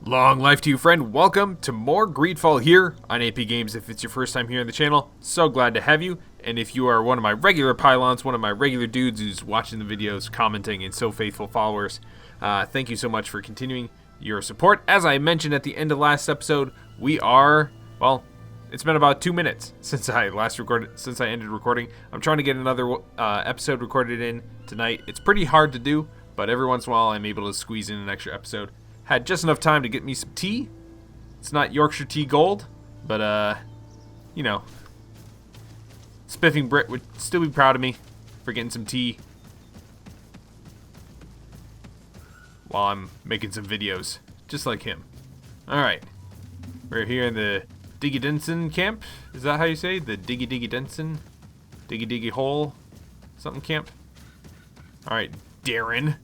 Long life to you, friend. Welcome to more Greedfall here on AP Games. If it's your first time here on the channel, so glad to have you. And if you are one of my regular pylons, one of my regular dudes who's watching the videos, commenting, and so faithful followers, thank you so much for continuing your support. As I mentioned at the end of last episode, we are, well, it's been about 2 minutes since I ended recording. I'm trying to get another episode recorded in tonight. It's pretty hard to do, but every once in a while I'm able to squeeze in an extra episode. Had just enough time to get me some tea. It's not Yorkshire tea gold, but, you know, Spiffing Brit would still be proud of me for getting some tea while I'm making some videos, just like him. Alright, we're here in the Diggy Denson camp. Is that how you say? The Diggy Denson? Diggy Hole? Something camp? Alright, Darren.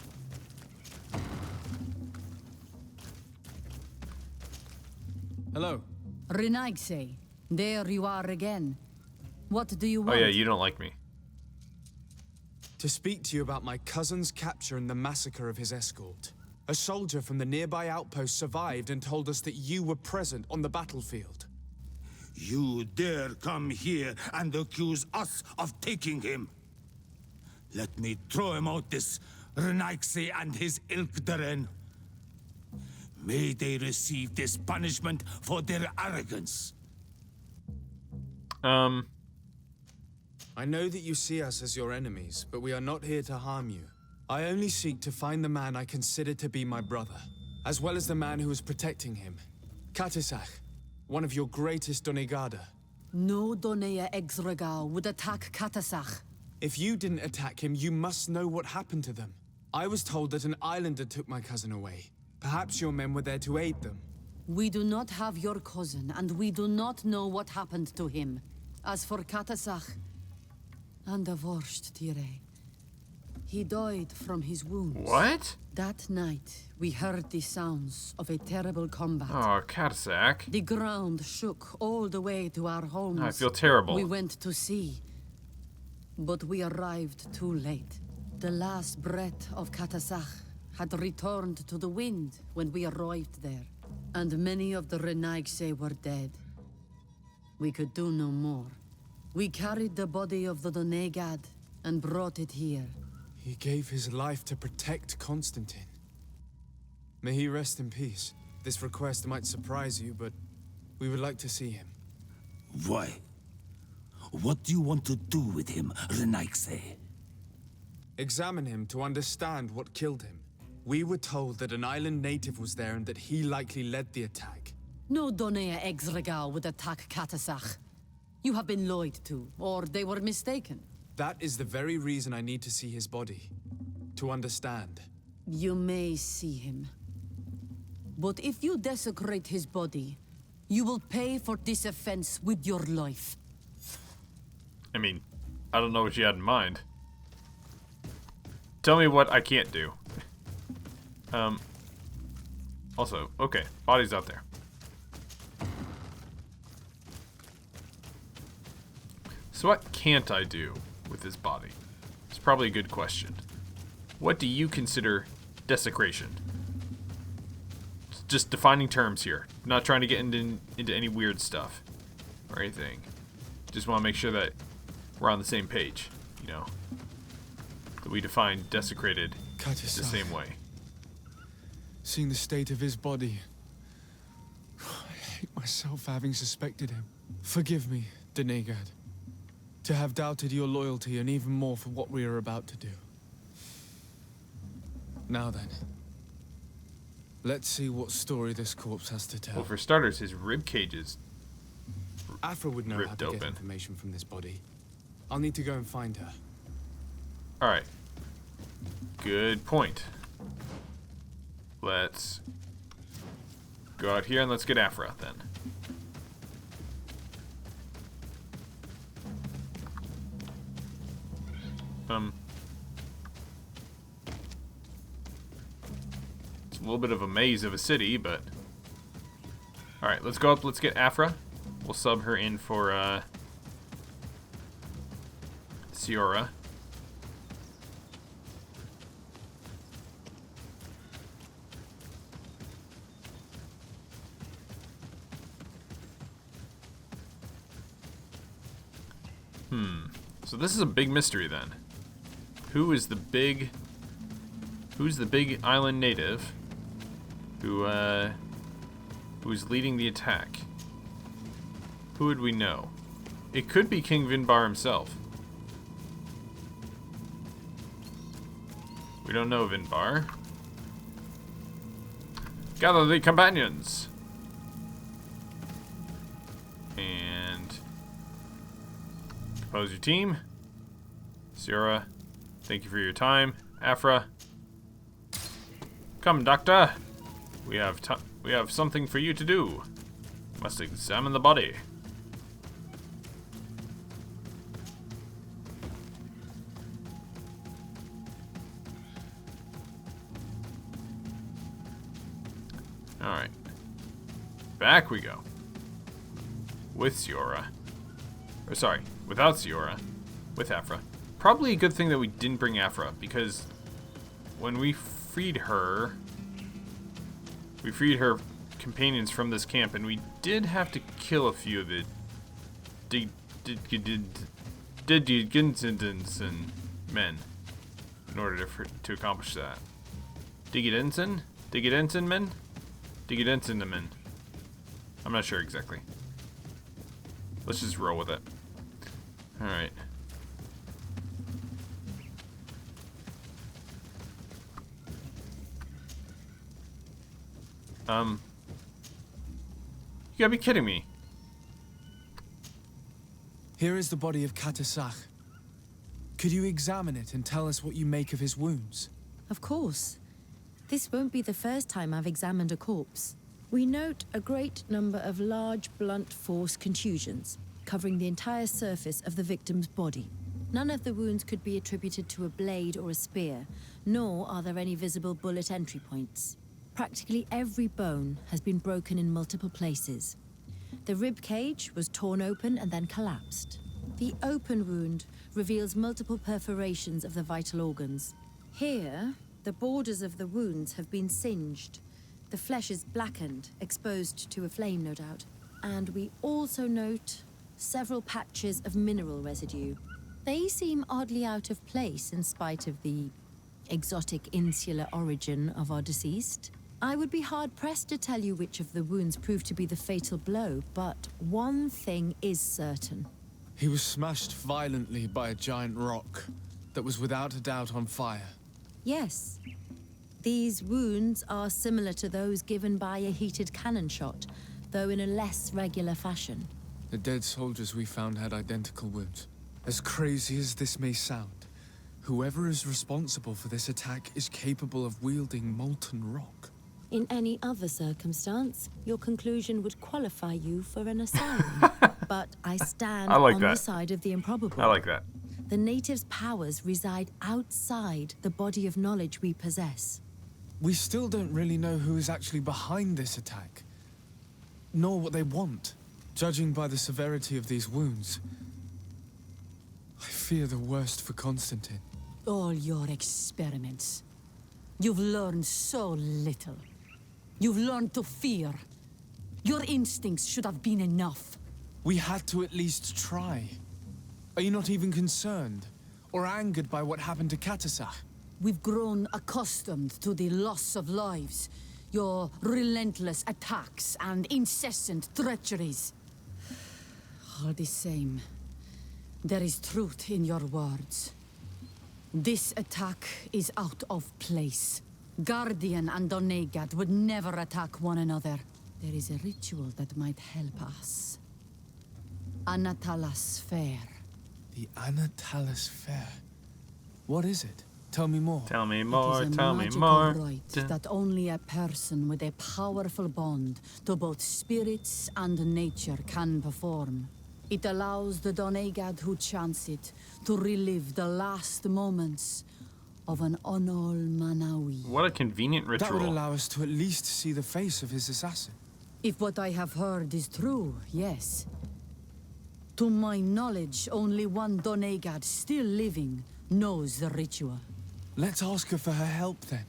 Hello. Renaigse, there you are again. What do you want? Oh yeah, you don't like me. To speak to you about my cousin's capture and the massacre of his escort. A soldier from the nearby outpost survived and told us that you were present on the battlefield. You dare come here and accuse us of taking him? Let me throw him out this Renaigse and his Ilkdaren. May they receive this punishment for their arrogance. I know that you see us as your enemies, but we are not here to harm you. I only seek to find the man I consider to be my brother, as well as the man who is protecting him. Katisach, one of your greatest Donegada. No Donea Exregal would attack Katasach. If you didn't attack him, you must know what happened to them. I was told that an islander took my cousin away. Perhaps your men were there to aid them. We do not have your cousin, and we do not know what happened to him. As for Katasach, and the worst, Tire, he died from his wounds. What? That night, we heard the sounds of a terrible combat. Oh, Katasak. The ground shook all the way to our homes. I feel terrible. We went to see, but we arrived too late. The last breath of Katasach had returned to the wind when we arrived there, and many of the Renaigse were dead. We could do no more. We carried the body of the Donegad and brought it here. He gave his life to protect Constantine. May he rest in peace. This request might surprise you, but we would like to see him. Why? What do you want to do with him, Renaigse? Examine him to understand what killed him. We were told that an island native was there and that he likely led the attack. No Donea Exregal would attack Katasach. You have been lied to, or they were mistaken. That is the very reason I need to see his body. To understand. You may see him. But if you desecrate his body, you will pay for this offense with your life. I mean, I don't know what you had in mind. Tell me what I can't do. Also, okay, body's out there. So what can't I do with this body? It's probably a good question. What do you consider desecration? Just defining terms here. Not trying to get into any weird stuff or anything. Just want to make sure that we're on the same page, you know. That we define desecrated the same way. Seeing the state of his body, I hate myself for having suspected him. Forgive me, Donegad, to have doubted your loyalty and even more for what we are about to do. Now then, let's see what story this corpse has to tell. Well, for starters, his rib cage is Afra would know how ripped to get open. information from this body. I'll need to go and find her. Alright. Good point. Let's go out here and let's get Afra then. It's a little bit of a maze of a city, but alright, let's go up, let's get Afra. We'll sub her in for Ciora. So this is a big mystery then. Who's the big island native who's leading the attack? Who would we know? It could be King Vinbar himself. We don't know Vinbar. Gather the companions. And compose your team. Sierra, thank you for your time. Afra, come, Doctor. We have something for you to do. Must examine the body. All right, back we go. With Siora, or sorry, without Siora, with Afra. Probably a good thing that we didn't bring Afra, because when we freed her companions from this camp, and we did have to kill a few of the Digidensen men in order to accomplish that. Digidensen men? Digidensen men. I'm not sure exactly. Let's just roll with it. Alright. You gotta be kidding me. Here is the body of Katasach. Could you examine it and tell us what you make of his wounds? Of course. This won't be the first time I've examined a corpse. We note a great number of large, blunt force contusions, covering the entire surface of the victim's body. None of the wounds could be attributed to a blade or a spear, nor are there any visible bullet entry points. Practically every bone has been broken in multiple places. The rib cage was torn open and then collapsed. The open wound reveals multiple perforations of the vital organs. Here, the borders of the wounds have been singed. The flesh is blackened, exposed to a flame, no doubt. And we also note several patches of mineral residue. They seem oddly out of place in spite of the exotic insular origin of our deceased. I would be hard-pressed to tell you which of the wounds proved to be the fatal blow, but one thing is certain. He was smashed violently by a giant rock that was without a doubt on fire. Yes. These wounds are similar to those given by a heated cannon shot, though in a less regular fashion. The dead soldiers we found had identical wounds. As crazy as this may sound, whoever is responsible for this attack is capable of wielding molten rock. In any other circumstance, your conclusion would qualify you for an asylum. But I stand on the side of the improbable. I like that. The natives' powers reside outside the body of knowledge we possess. We still don't really know who is actually behind this attack, nor what they want. Judging by the severity of these wounds, I fear the worst for Constantine. All your experiments. You've learned so little. You've learned to fear. Your instincts should have been enough. We had to at least try. Are you not even concerned or angered by what happened to Katasach? We've grown accustomed to the loss of lives, your relentless attacks and incessant treacheries. All the same, there is truth in your words. This attack is out of place. Guardian and Donegad would never attack one another. There is a ritual that might help us. Anatalas Fair. The Anatalas Fair. What is it? Tell me more. Tell me more, tell me It is a more. magical rite that only a person with a powerful bond to both spirits and nature can perform. It allows the Donegad who chants it to relive the last moments of an Onol Manawi. What a convenient ritual. That would allow us to at least see the face of his assassin. If what I have heard is true, yes. To my knowledge, only one Donegad still living knows the ritual. Let's ask her for her help then.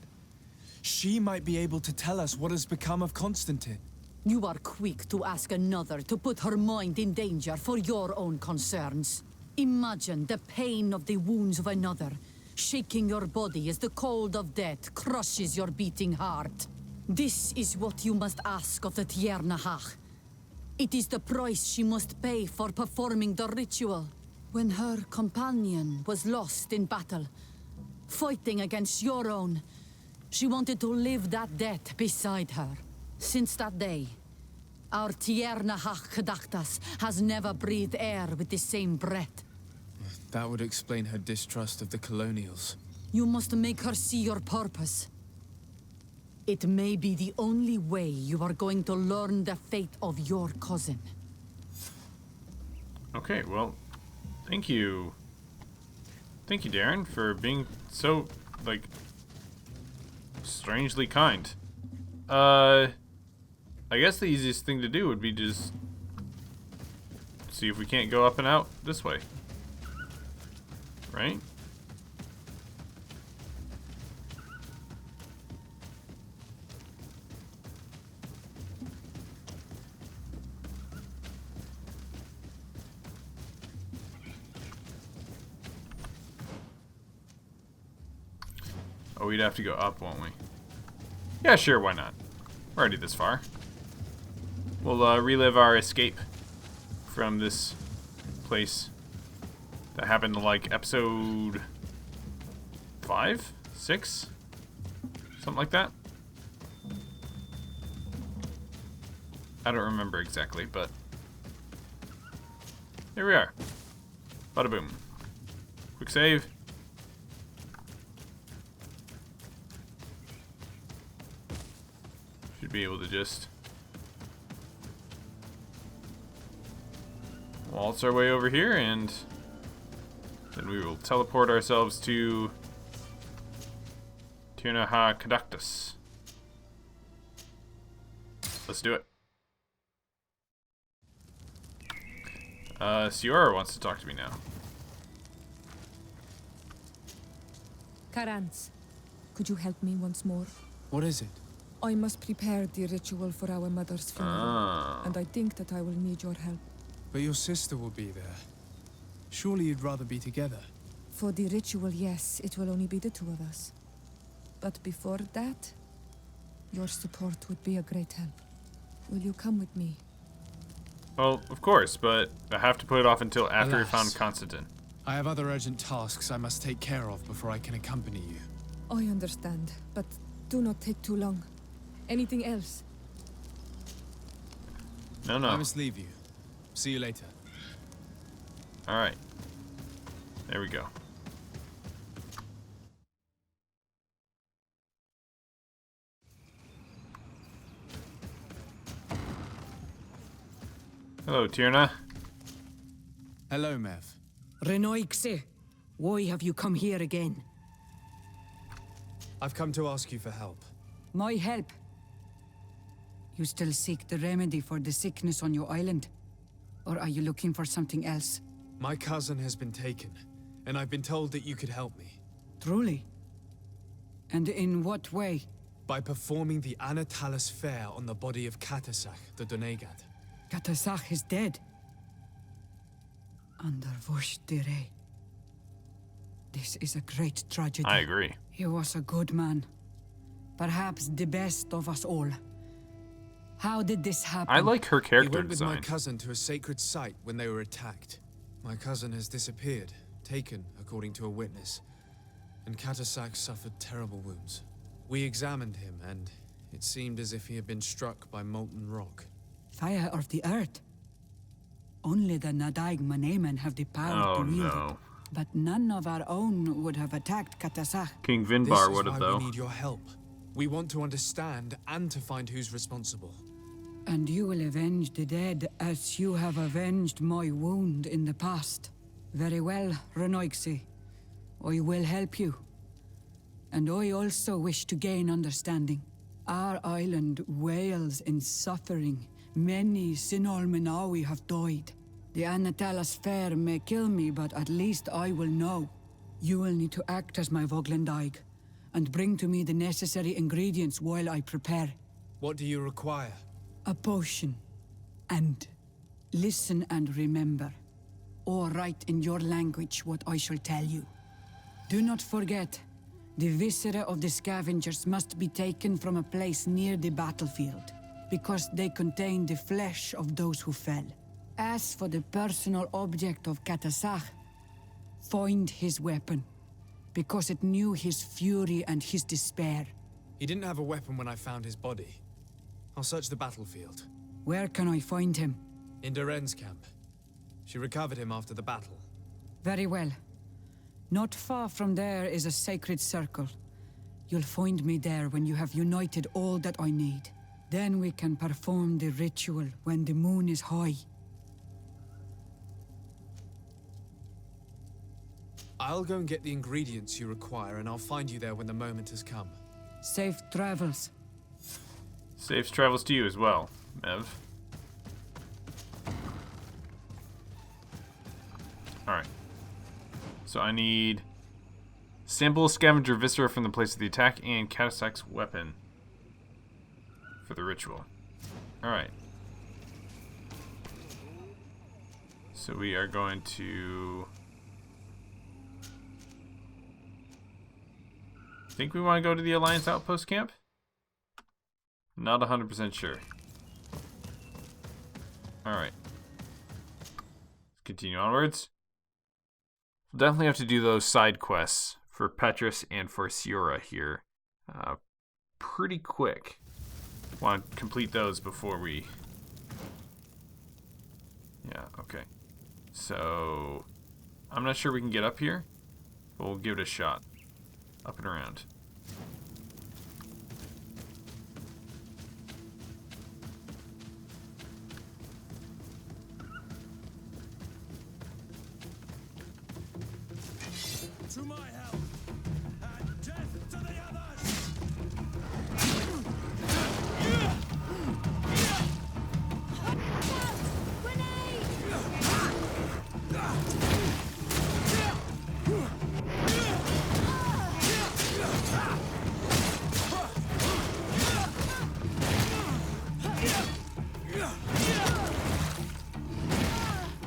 She might be able to tell us what has become of Constantine. You are quick to ask another to put her mind in danger for your own concerns. Imagine the pain of the wounds of another, shaking your body as the cold of death crushes your beating heart. This is what you must ask of the Tiernahach. It is the price she must pay for performing the ritual. When her companion was lost in battle, fighting against your own, she wanted to live that death beside her. Since that day, our Tiernahach Kadaktas has never breathed air with the same breath. That would explain her distrust of the colonials. You must make her see your purpose. It may be the only way you are going to learn the fate of your cousin. Okay, well, thank you. Thank you, Darren, for being so, like, strangely kind. I guess the easiest thing to do would be just see if we can't go up and out this way. Right? Oh, we'd have to go up, won't we? Yeah, sure, why not? We're already this far. We'll relive our escape from this place that happened to, like, episode 5? 6? Something like that? I don't remember exactly, but here we are. Bada boom. Quick save. Should be able to just waltz our way over here, and then we will teleport ourselves to Tirnaha Kadaktus. Let's do it. Siora wants to talk to me now. Karans, could you help me once more? What is it? I must prepare the ritual for our mother's funeral, and I think that I will need your help. But your sister will be there. Surely you'd rather be together. For the ritual, yes, it will only be the two of us. But before that, your support would be a great help. Will you come with me? Well, of course, but I have to put it off until after we Alas. found Constantine. I have other urgent tasks I must take care of before I can accompany you. I understand, but do not take too long. Anything else? No, no. I must leave you. See you later. Alright. There we go. Hello, Tirna. Hello, Mev. Renoixe, why have you come here again? I've come to ask you for help. My help? You still seek the remedy for the sickness on your island? Or are you looking for something else? My cousin has been taken, and I've been told that you could help me. Truly? And in what way? By performing the Anatalis fair on the body of Katasach, the Donegat. Katasach is dead. Under Musketeer. This is a great tragedy. I agree. He was a good man. Perhaps the best of us all. How did this happen? I like her He character went with my design. cousin to a sacred site when they were attacked. My cousin has disappeared, taken, according to a witness. And Katasach suffered terrible wounds. We examined him, and it seemed as if he had been struck by molten rock. Fire of the earth. Only the Nadaig Manemen have the power Oh, to wield no. it. But none of our own would have attacked Katasach. King This Vinbar is would why have, though. we need your help. We want to understand and to find who's responsible. And you will avenge the dead as you have avenged my wound in the past. Very well, Renoixe. I will help you. And I also wish to gain understanding. Our island wails in suffering. Many Sinol Menawi have died. The Anatalas fair may kill me, but at least I will know. You will need to act as my Voglendaig, and bring to me the necessary ingredients while I prepare. What do you require? A potion. And listen and remember. or write in your language what I shall tell you. Do not forget, the viscera of the scavengers must be taken from a place near the battlefield, because they contain the flesh of those who fell. As for the personal object of Katasach, find his weapon, because it knew his fury and his despair. He didn't have a weapon when I found his body. I'll search the battlefield. Where can I find him? In Doren's camp. She recovered him after the battle. Very well. Not far from there is a sacred circle. You'll find me there when you have united all that I need. Then we can perform the ritual when the moon is high. I'll go and get the ingredients you require, and I'll find you there when the moment has come. Safe travels. Safe travels to you as well, Mev. Alright. So I need sample scavenger viscera from the place of the attack and Katasach's weapon for the ritual. Alright. So we are going to... think we want to go to the Alliance Outpost camp? Not 100% sure. Alright. Let's continue onwards. We'll definitely have to do those side quests for Petrus and for Siora here. Pretty quick. Want to complete those before we... yeah, okay. So... I'm not sure we can get up here, but we'll give it a shot. Up and around. To my help, and death to the others!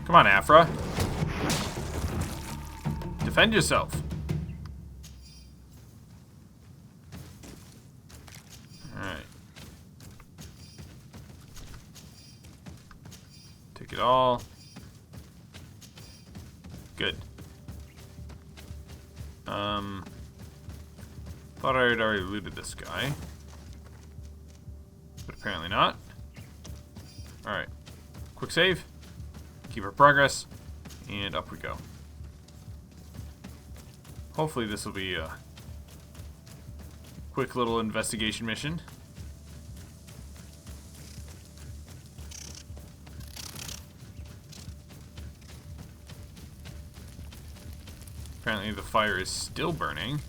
Come on, Afra. Defend yourself. Alright. Take it all. Good. Thought I had already looted this guy. But apparently not. Alright. Quick save. Keep our progress. And up we go. Hopefully this will be a quick little investigation mission. Apparently the fire is still burning.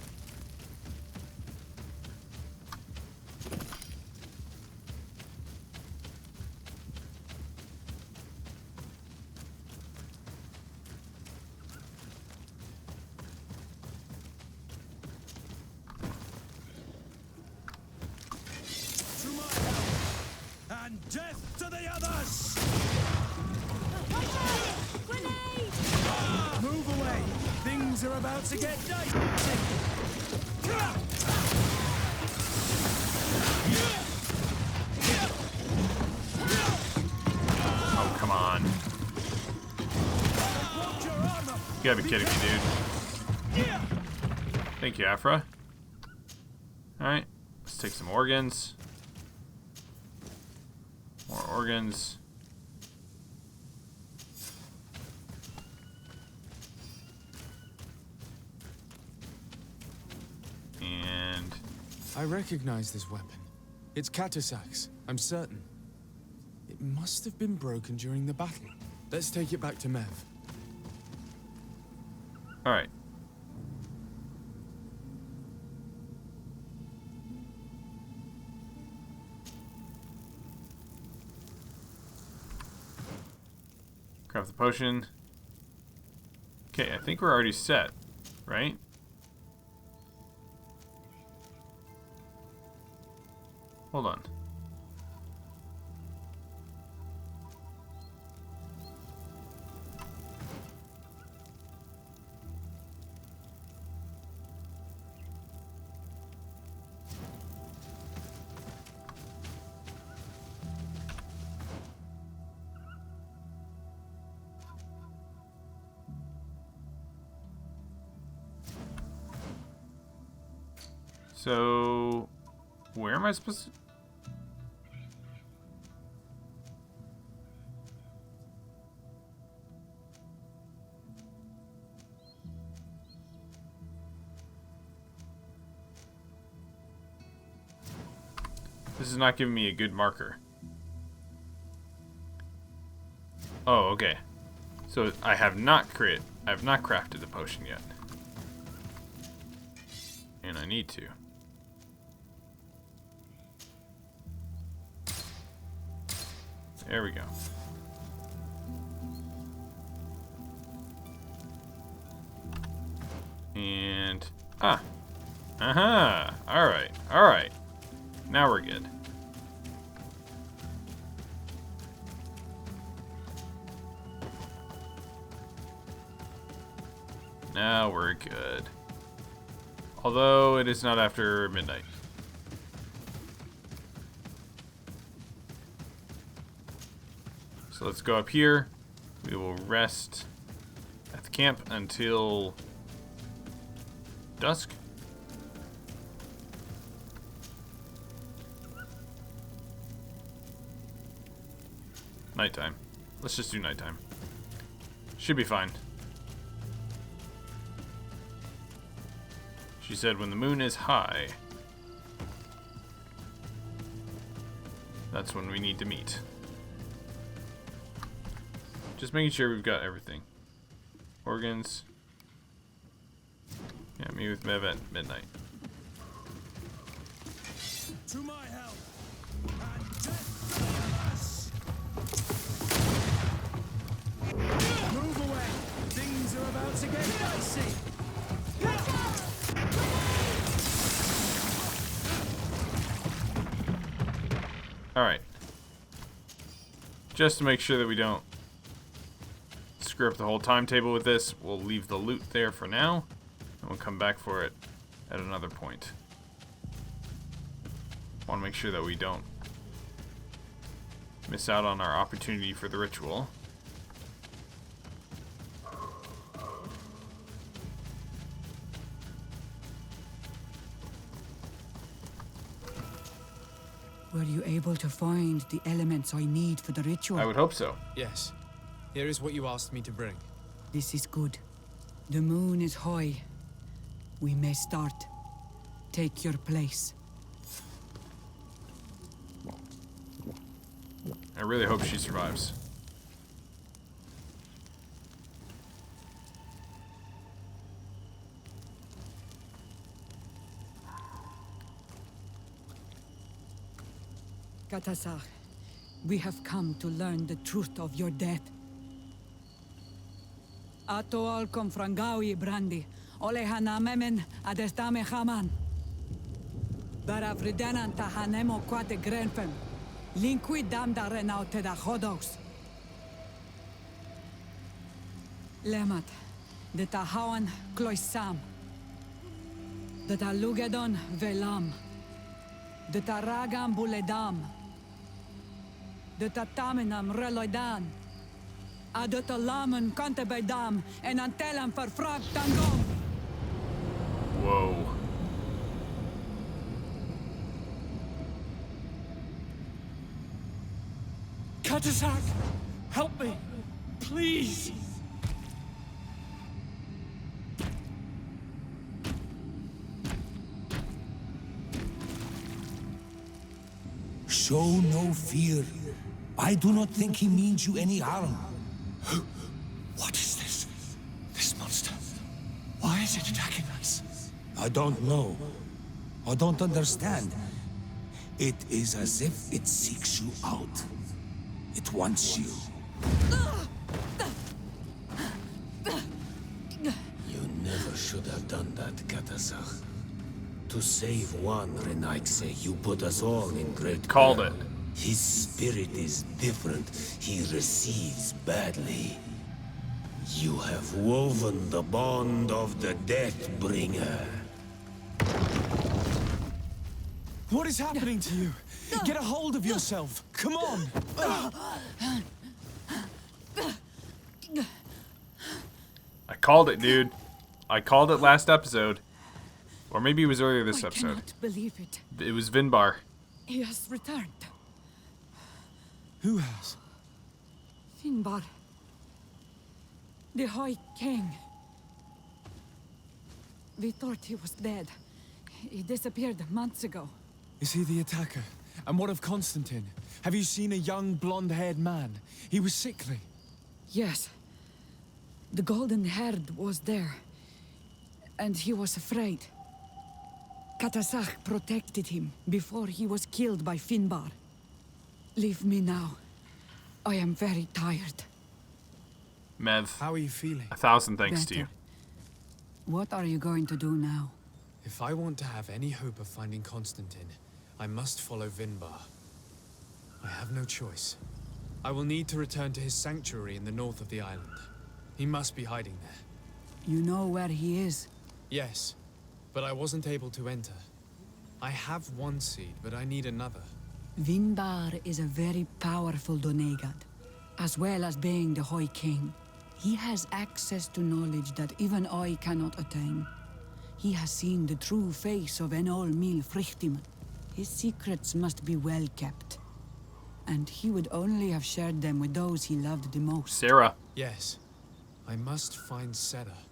And death to the others! Move away! Things are about to get dicey! Oh, come on. You gotta be kidding me, dude. Thank you, Afra. Alright, let's take some organs. More organs. And... I recognize this weapon. It's Katasach's, I'm certain. It must have been broken during the battle. Let's take it back to Mev. alright. Craft the potion. Okay, I think we're already set, right? Hold on. So, where am I supposed to... This is not giving me a good marker. Oh, okay. So I have not crafted the potion yet. And I need to. There we go. And aha. Alright, alright. Now we're good. Now we're good. Although it is not after midnight. So let's go up here. We will rest at the camp until dusk. Nighttime. Let's just do nighttime. Should be fine. She said when the moon is high, that's when we need to meet. Just making sure we've got everything. Organs. Yeah, meet with Mev at midnight. To my help! And death us! Move away! Things are about to get dicey! Alright. Just to make sure that we don't screw up the whole timetable with this, we'll leave the loot there for now, and we'll come back for it at another point. Want to make sure that we don't miss out on our opportunity for the ritual. Were you able to find the elements I need for the ritual? I would hope so. Yes. Here is what you asked me to bring. This is good. The moon is high. We may start. Take your place. I really hope she survives. Katasar, we have come to learn the truth of your death. Ato al confrangawi brandi, ole hanamemen adestame haman. Baravridenan tahanemo quate grenfem, linkui damda renaute da hodos. Lemat, de tahawan kloisam, de talugedon velam, de taragam buledam, de tataminam reloidan, de talamen kantebedam, en antelam verfragt tangom. Whoa. Katasak, help me, please. Show no fear. I do not think he means you any harm. What is this? This monster. Why is it attacking us? I don't know. I don't understand. It is as if it seeks you out. It wants you. You never should have done that, Katasach. To save one Renaikse, you put us all in great Called peril. it. His spirit is different. He receives badly. You have woven the bond of the Deathbringer. What is happening to you? Get a hold of yourself. Come on. I called it, dude. I called it last episode. Or maybe it was earlier this I episode. cannot believe it. It was Vinbar. He has returned. Who has? Finbar. The High King. We thought he was dead. He disappeared months ago. Is he the attacker? And what of Constantine? Have you seen a young blonde-haired man? He was sickly. Yes. The golden haired was there. And he was afraid. Katasach protected him before he was killed by Finbar. Leave me now. I am very tired. Mev, How are you feeling? 1,000 thanks to you. Better. What are you going to do now? If I want to have any hope of finding Constantine, I must follow Vinbar. I have no choice. I will need to return to his sanctuary in the north of the island. He must be hiding there. You know where he is? Yes, but I wasn't able to enter. I have one seed, but I need another. Vinbar is a very powerful Donegad, as well as being the High King. He has access to knowledge that even I cannot attain. He has seen the true face of Enol Mil Frichtiman. His secrets must be well kept. And he would only have shared them with those he loved the most. Sarah. Yes, I must find Sarah.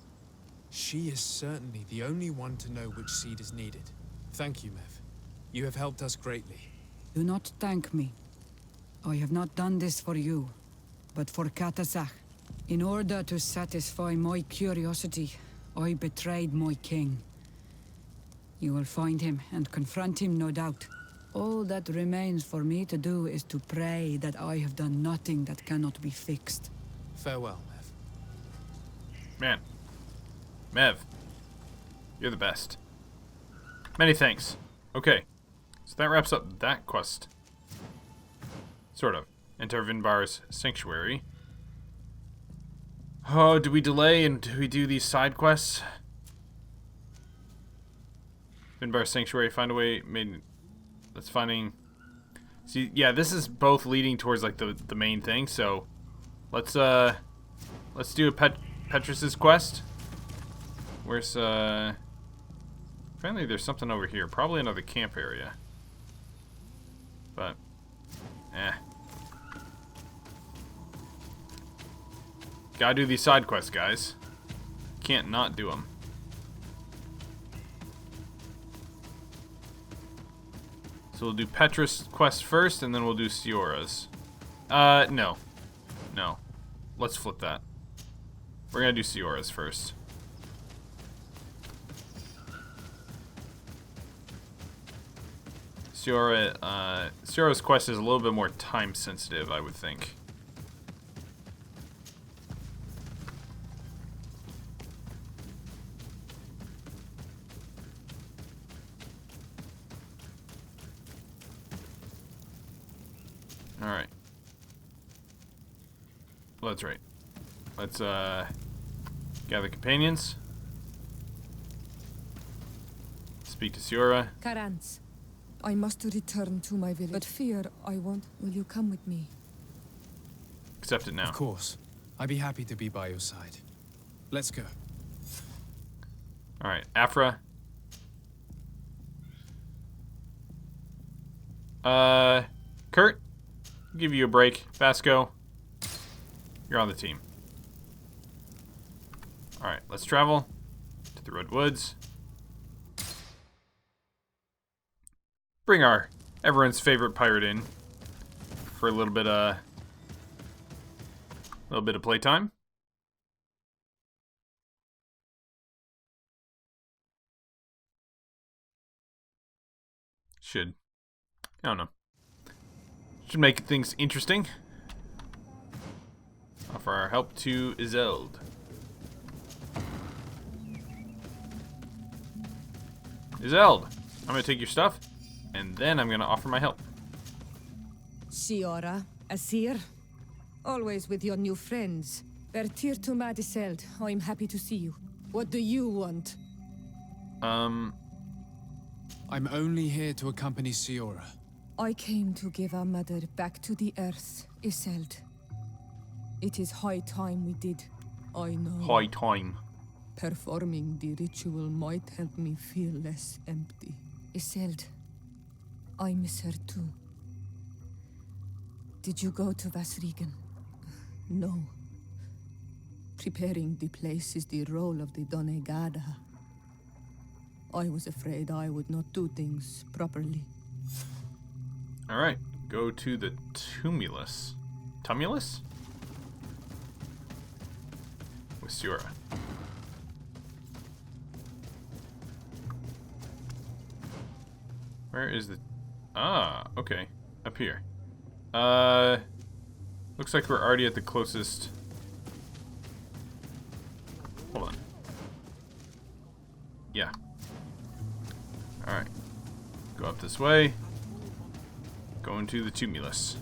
She is certainly the only one to know which seed is needed. Thank you, Mev. You have helped us greatly. Do not thank me. I have not done this for you, but for Katasach. In order to satisfy my curiosity, I betrayed my king. You will find him and confront him, no doubt. All that remains for me to do is to pray that I have done nothing that cannot be fixed. Farewell, Mev. Man. Mev. You're the best. Many thanks. Okay. So that wraps up that quest. Sort of. Enter Vinbar's sanctuary. Oh, do we delay and do we do these side quests? Vinbar's sanctuary, find a way, that's finding... See, yeah, this is both leading towards, like, the main thing, so... Let's do a Petrus's quest. Where's, apparently there's something over here. Probably another camp area. But... Gotta do these side quests, guys. Can't not do them. So we'll do Petrus' quest first, and then we'll do Siora's. No. No. Let's flip that. We're gonna do Siora's first. Siora's quest is a little bit more time sensitive, I would think. Alright. Well, that's right. Let's, gather companions. Speak to Siora. Karans, I must return to my village, but fear I won't. Will you come with me? Accept it now. Of course. I'd be happy to be by your side. Let's go. Alright, Afra. Kurt? I'll give you a break. Vasco, you're on the team. Alright, let's travel to the Redwoods. Bring everyone's favorite pirate in for a little bit of playtime. I don't know. Should make things interesting. Offer our help to Izeld. Izeld, I'm gonna take your stuff, and then I'm gonna offer my help. Siora, Asir, always with your new friends. Bertir to Madiseld, I'm happy to see you. What do you want? I'm only here to accompany Siora. I came to give our mother back to the earth, Iseld. It is high time we did. I know. High time. Performing the ritual might help me feel less empty. Isolde, I miss her too. Did you go to Vasrigan? No. Preparing the place is the role of the Donegada. I was afraid I would not do things properly. Alright, go to the Tumulus. Tumulus? With Sura. Where is the... Ah, okay. Up here. Looks like we're already at the closest... Hold on. Yeah. Alright. Go up this way. Go into the Tumulus.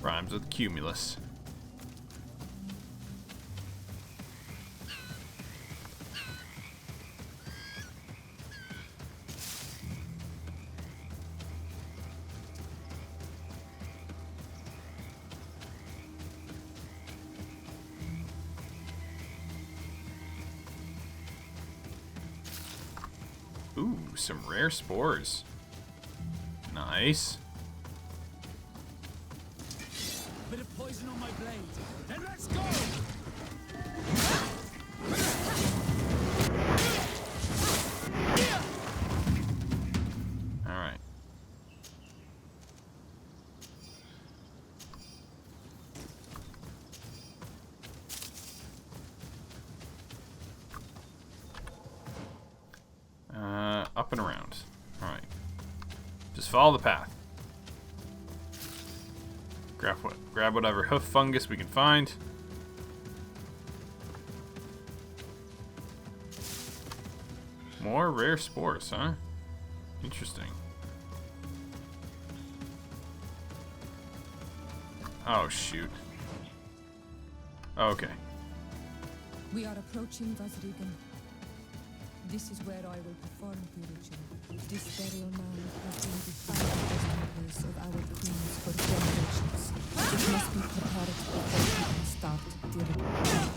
Rhymes with cumulus. Ooh, some rare spores. Nice. Bit of poison on my blade. Then let's go! Alright. Up and around. Alright. Just follow the path. Grab whatever hoof fungus we can find. More rare spores, huh? Interesting. Oh, shoot. Okay. We are approaching Vasrigan. This is where I will perform the ritual. This burial mound has been the final resting place of our queens for generations. It must be prepared before we can start the ritual.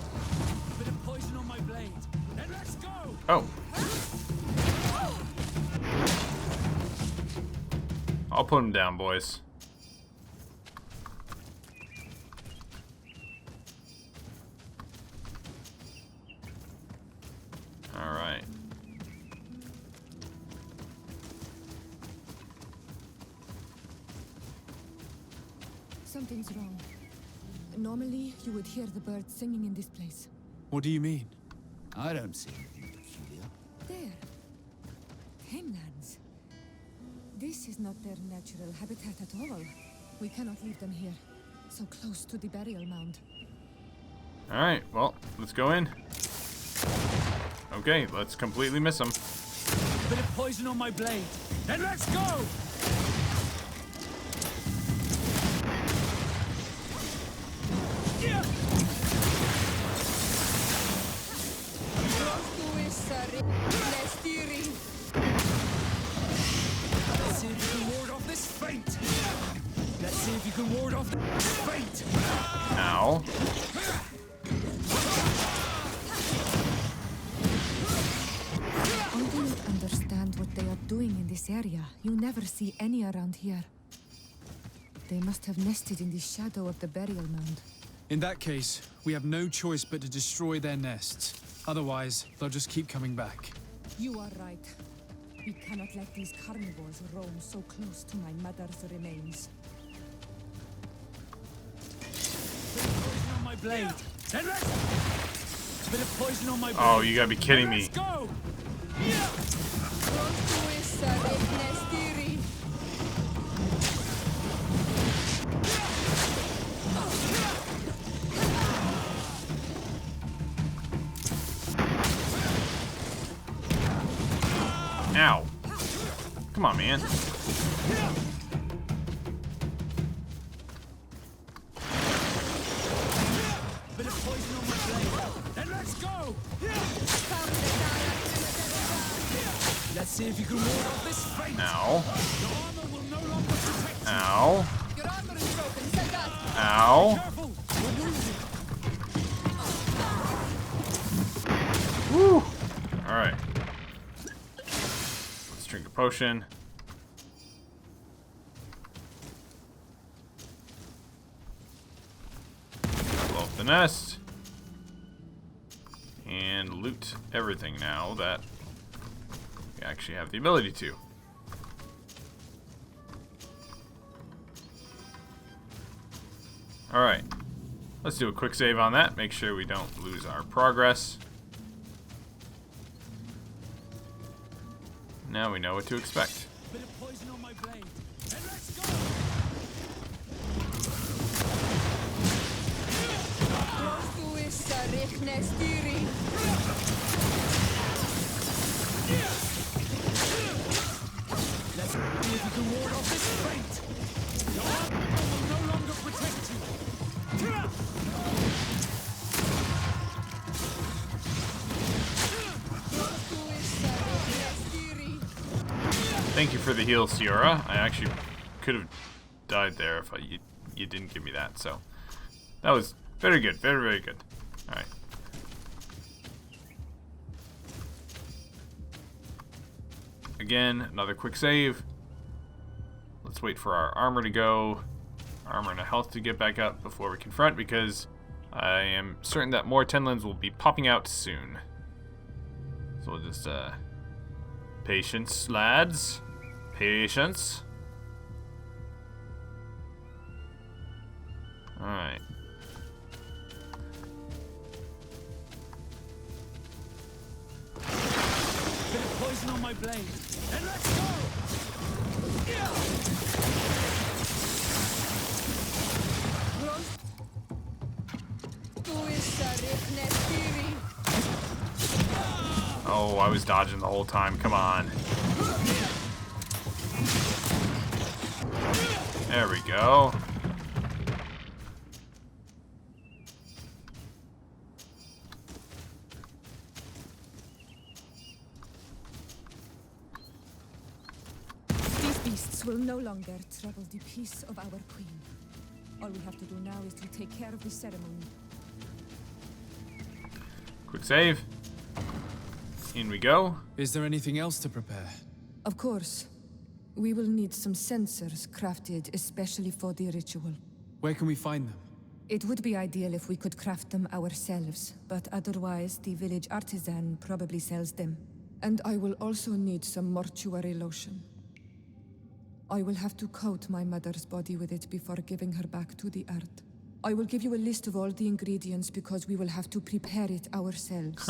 Bit of poison on my blade. Then let's go! Oh. I'll put him down, boys. Alright. Something's wrong. Normally, you would hear the birds singing in this place. What do you mean? I don't see anything peculiar. There. Tamelands. This is not their natural habitat at all. We cannot leave them here. So close to the burial mound. Alright, well, let's go in. Okay, let's completely miss them. Bit of poison on my blade. Then let's go! Let's see if you can ward off this fate. Let's see if you can ward off this fate. Ow. I do not understand what they are doing in this area. You never see any around here. They must have nested in the shadow of the burial mound. In that case, we have no choice but to destroy their nests. Otherwise, they'll just keep coming back. You are right. We cannot let these carnivores roam so close to my mother's remains. Poison on my blade. Then let's... Bit of poison on my blade. Oh, you gotta be kidding me. Let's go! Ow. Come on, man. Bit of poison on my blade. Then let's go! Let's see if you can ward off this fate. Ow. Your armor will no longer protect you. Ow. Your armor is broken. Send that. Ow. Careful! We're losing. potion. Blow up the nest. And loot everything now that we actually have the ability to. Alright. Let's do a quick save on that. Make sure we don't lose our progress. Now we know what to expect. Bit of poison on my blade. And let's go! Let's see if you can ward off this fate. Your armor will no longer protect you. Thank you for the heal, Sierra. I actually could have died there if you didn't give me that. So that was very good, very, very good. All right. Again, another quick save. Let's wait for our armor to go, armor and health to get back up before we confront, because I am certain that more Tenlins will be popping out soon. So we'll just patience, lads. Patience. Alright. Bit of poison on my blade. And let's go! Oh, I was dodging the whole time. Come on. There we go. These beasts will no longer trouble the peace of our queen. All we have to do now is to take care of the ceremony. Quick save. In we go. Is there anything else to prepare? Of course. We will need some sensors crafted especially for the ritual. Where can we find them? It would be ideal if we could craft them ourselves, but otherwise the village artisan probably sells them. And I will also need some mortuary lotion. I will have to coat my mother's body with it before giving her back to the earth. I will give you a list of all the ingredients because we will have to prepare it ourselves.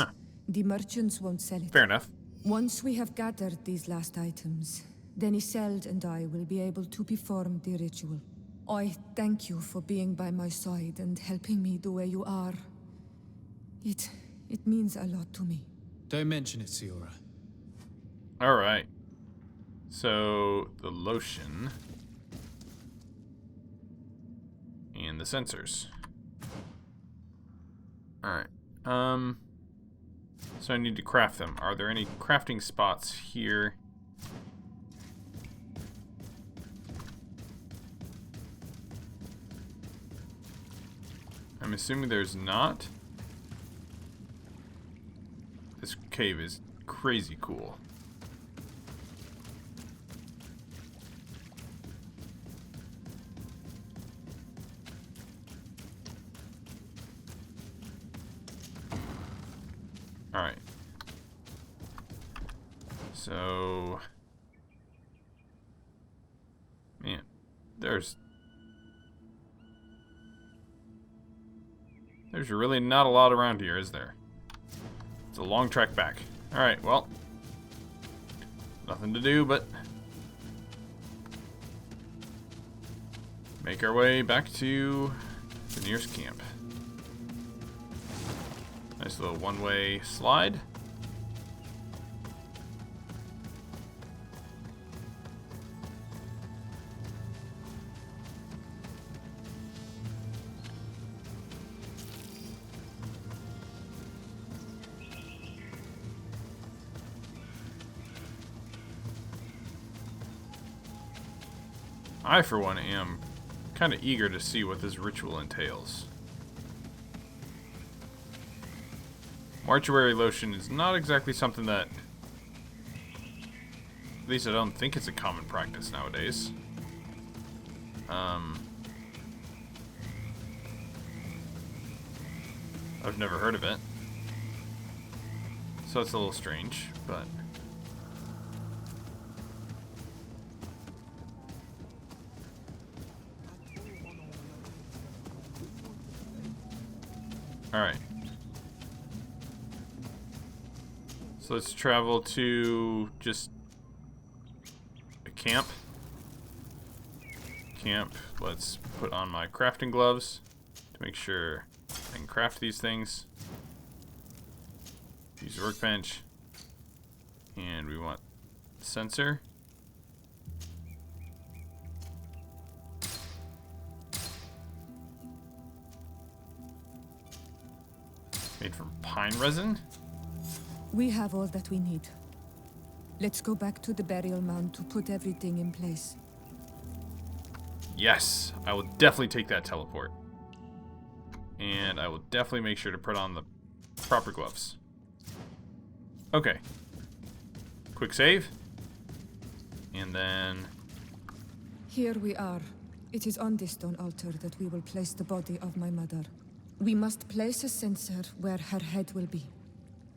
The merchants won't sell it. Fair enough. Once we have gathered these last items, then Iseld and I will be able to perform the ritual. I thank you for being by my side and helping me the way you are. It means a lot to me. Don't mention it, Siora. Alright. So, the lotion. And the sensors. Alright. So I need to craft them. Are there any crafting spots here? I'm assuming there's not. This cave is crazy cool. Alright. So... Man, there's really not a lot around here, is there? It's a long trek back. Alright, well. Nothing to do but make our way back to the nearest camp. Nice little one-way slide. I, for one, am kind of eager to see what this ritual entails. Mortuary lotion is not exactly something that At least I don't think it's a common practice nowadays. I've never heard of it. So it's a little strange, but... Alright. So let's travel to just a camp. Let's put on my crafting gloves to make sure I can craft these things. Use the workbench. And we want sensor. Made from pine resin. We have all that we need. Let's go back to the burial mound to put everything in place. Yes, I will definitely take that teleport. And I will definitely make sure to put on the proper gloves. Okay. Quick save. And then... Here we are. It is on this stone altar that we will place the body of my mother. We must place a censer where her head will be,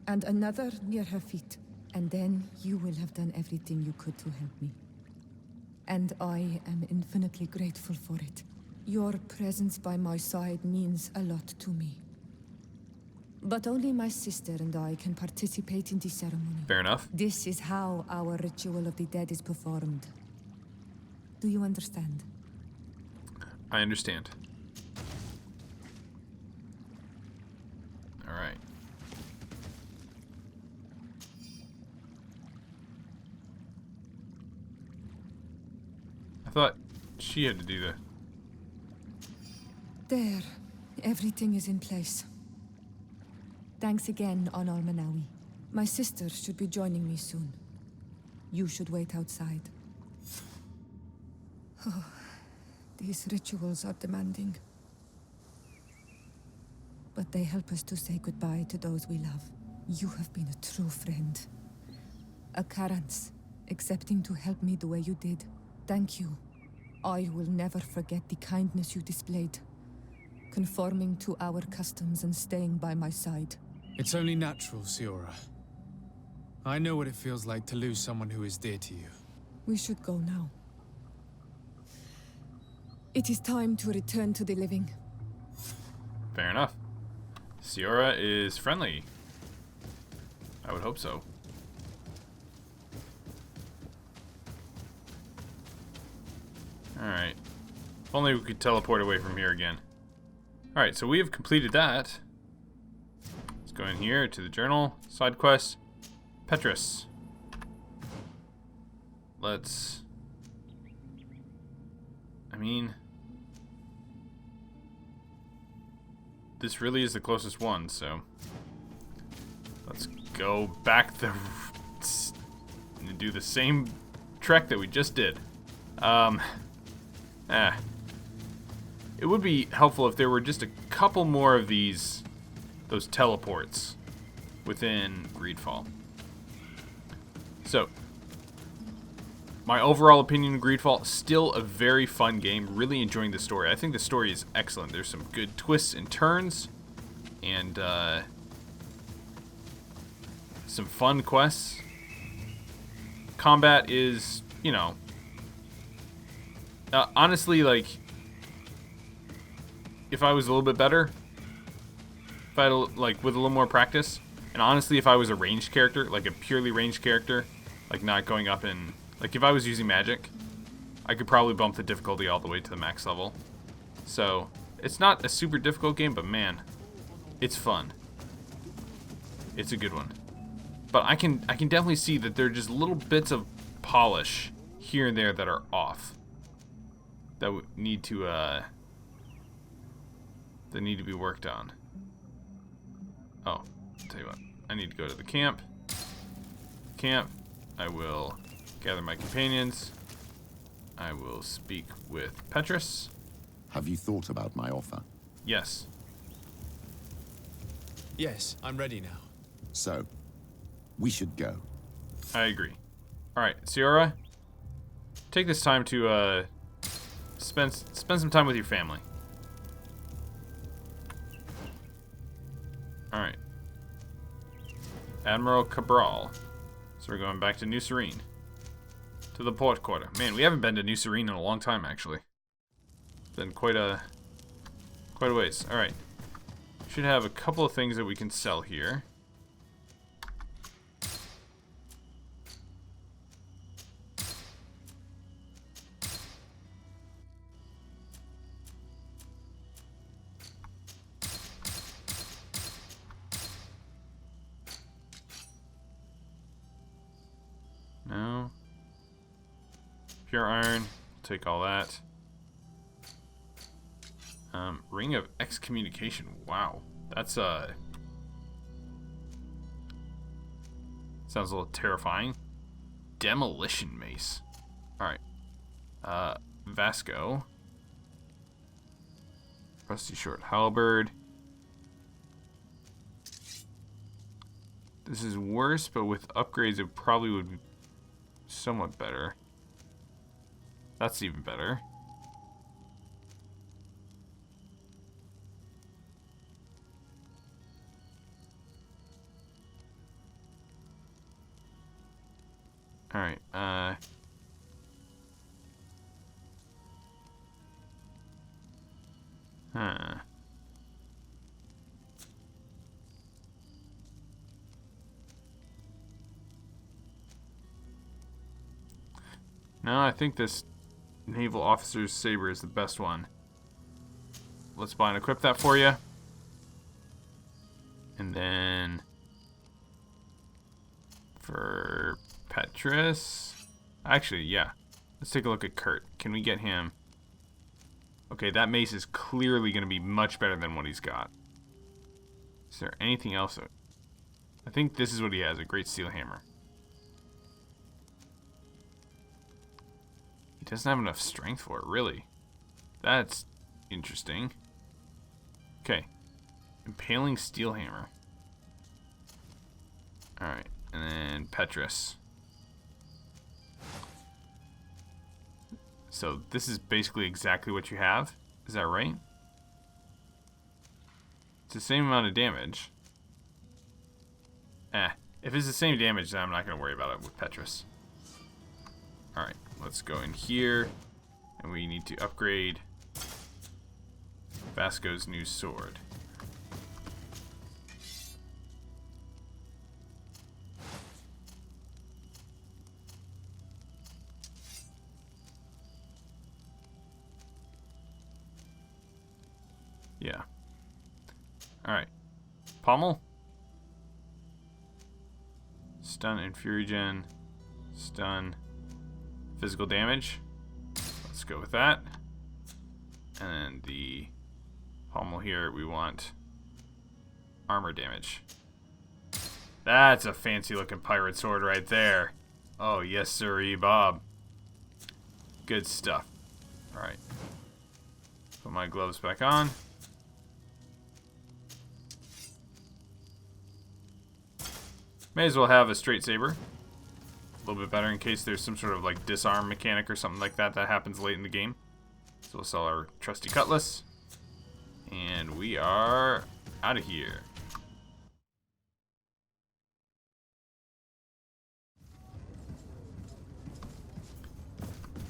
and another near her feet. And then you will have done everything you could to help me. And I am infinitely grateful for it. Your presence by my side means a lot to me. But only my sister and I can participate in the ceremony. Fair enough. This is how our ritual of the dead is performed. Do you understand? I understand. Alright. I thought she had to do the... There. Everything is in place. Thanks again, Honor Manawi. My sister should be joining me soon. You should wait outside. Oh, these rituals are demanding. But they help us to say goodbye to those we love. You have been a true friend. A Karans, accepting to help me the way you did. Thank you. I will never forget the kindness you displayed. Conforming to our customs and staying by my side. It's only natural, Siora. I know what it feels like to lose someone who is dear to you. We should go now. It is time to return to the living. Fair enough. Siora is friendly. I would hope so. Alright. If only we could teleport away from here again. Alright, so we have completed that. Let's go in here to the journal. Side quest. Petrus. Let's... I mean... This really is the closest one, so... Let's go back the... and do the same trek that we just did. It would be helpful if there were just a couple more of those teleports within Greedfall. So, my overall opinion of Greedfall, still a very fun game. Really enjoying the story. I think the story is excellent. There's some good twists and turns, and some fun quests. Combat is, you know, honestly, like, if I was a little bit better, if I had, like, with a little more practice, and honestly, if I was a ranged character, like a purely ranged character, like not going up in, like if I was using magic, I could probably bump the difficulty all the way to the max level. So, it's not a super difficult game, but man, it's fun. It's a good one. But I can definitely see that there are just little bits of polish here and there that are off. That need to be worked on. Oh, I'll tell you what. I need to go to the camp. I will gather my companions. I will speak with Petrus. Have you thought about my offer? Yes. Yes, I'm ready now. So, we should go. I agree. Alright, Sierra, take this time to spend some time with your family. Alright. Admiral Cabral. So we're going back to New Serene. To the port quarter. Man, we haven't been to New Serene in a long time, actually. Been quite a ways. Alright. Should have a couple of things that we can sell here. No. Pure iron. Take all that. Ring of excommunication. Wow. That's sounds a little terrifying. Demolition mace. Alright. Vasco. Rusty short halberd. This is worse, but with upgrades it probably would be somewhat better. That's even better. Alright, No, I think this naval officer's saber is the best one. Let's buy and equip that for you. And then for Petrus, actually, yeah. Let's take a look at Kurt. Can we get him? Okay, that mace is clearly going to be much better than what he's got. Is there anything else? I think this is what he has, a great steel hammer. He doesn't have enough strength for it, really. That's interesting. Okay. Impaling steel hammer. Alright, and then Petrus. So this is basically exactly what you have. Is that right? It's the same amount of damage. If it's the same damage, then I'm not going to worry about it with Petrus. Alright, let's go in here. And we need to upgrade Vasco's new sword. Yeah. Alright. Pommel. Stun and Fury Gen. Stun. Physical damage. Let's go with that. And then the pommel here, we want armor damage. That's a fancy looking pirate sword right there. Oh, yes, sirree, Bob. Good stuff. Alright. Put my gloves back on. May as well have a straight saber. A little bit better in case there's some sort of like disarm mechanic or something like that that happens late in the game. So we'll sell our trusty cutlass. And we are out of here.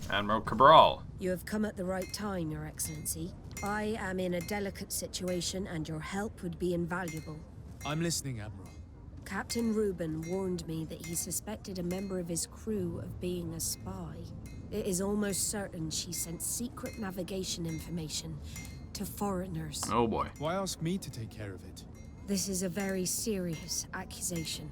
Admiral Cabral. You have come at the right time, Your Excellency. I am in a delicate situation and your help would be invaluable. I'm listening, Admiral. Captain Reuben warned me that he suspected a member of his crew of being a spy. It is almost certain she sent secret navigation information to foreigners. Oh boy. Why ask me to take care of it? This is a very serious accusation.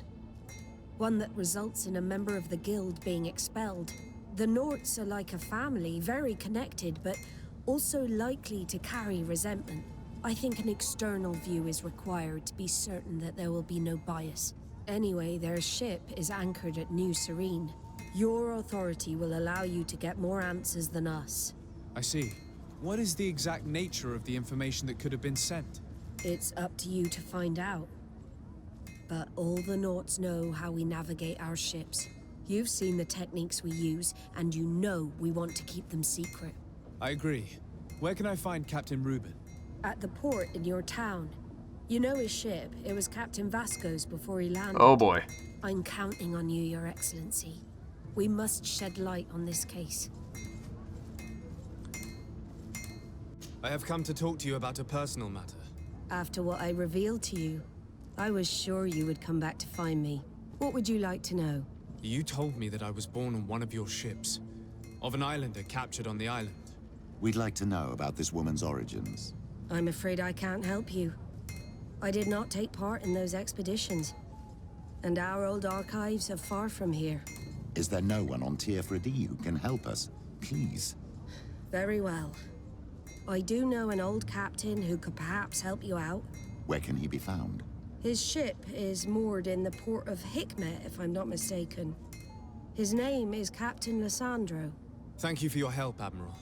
One that results in a member of the guild being expelled. The Norts are like a family, very connected, but also likely to carry resentment. I think an external view is required to be certain that there will be no bias. Anyway, their ship is anchored at New Serene. Your authority will allow you to get more answers than us. I see. What is the exact nature of the information that could have been sent? It's up to you to find out. But all the Norts know how we navigate our ships. You've seen the techniques we use, and you know we want to keep them secret. I agree. Where can I find Captain Reuben? At the port in your town. You know his ship. It was Captain Vasco's before he landed. Oh boy. I'm counting on you, Your Excellency. We must shed light on this case. I have come to talk to you about a personal matter. After what I revealed to you, I was sure you would come back to find me. What would you like to know? You told me that I was born on one of your ships, of an islander captured on the island. We'd like to know about this woman's origins. I'm afraid I can't help you. I did not take part in those expeditions, and our old archives are far from here. Is there no one on Tier 3D who can help us? Please. Very well. I do know an old captain who could perhaps help you out. Where can he be found? His ship is moored in the port of Hikmet, if I'm not mistaken. His name is Captain Lissandro. Thank you for your help, Admiral.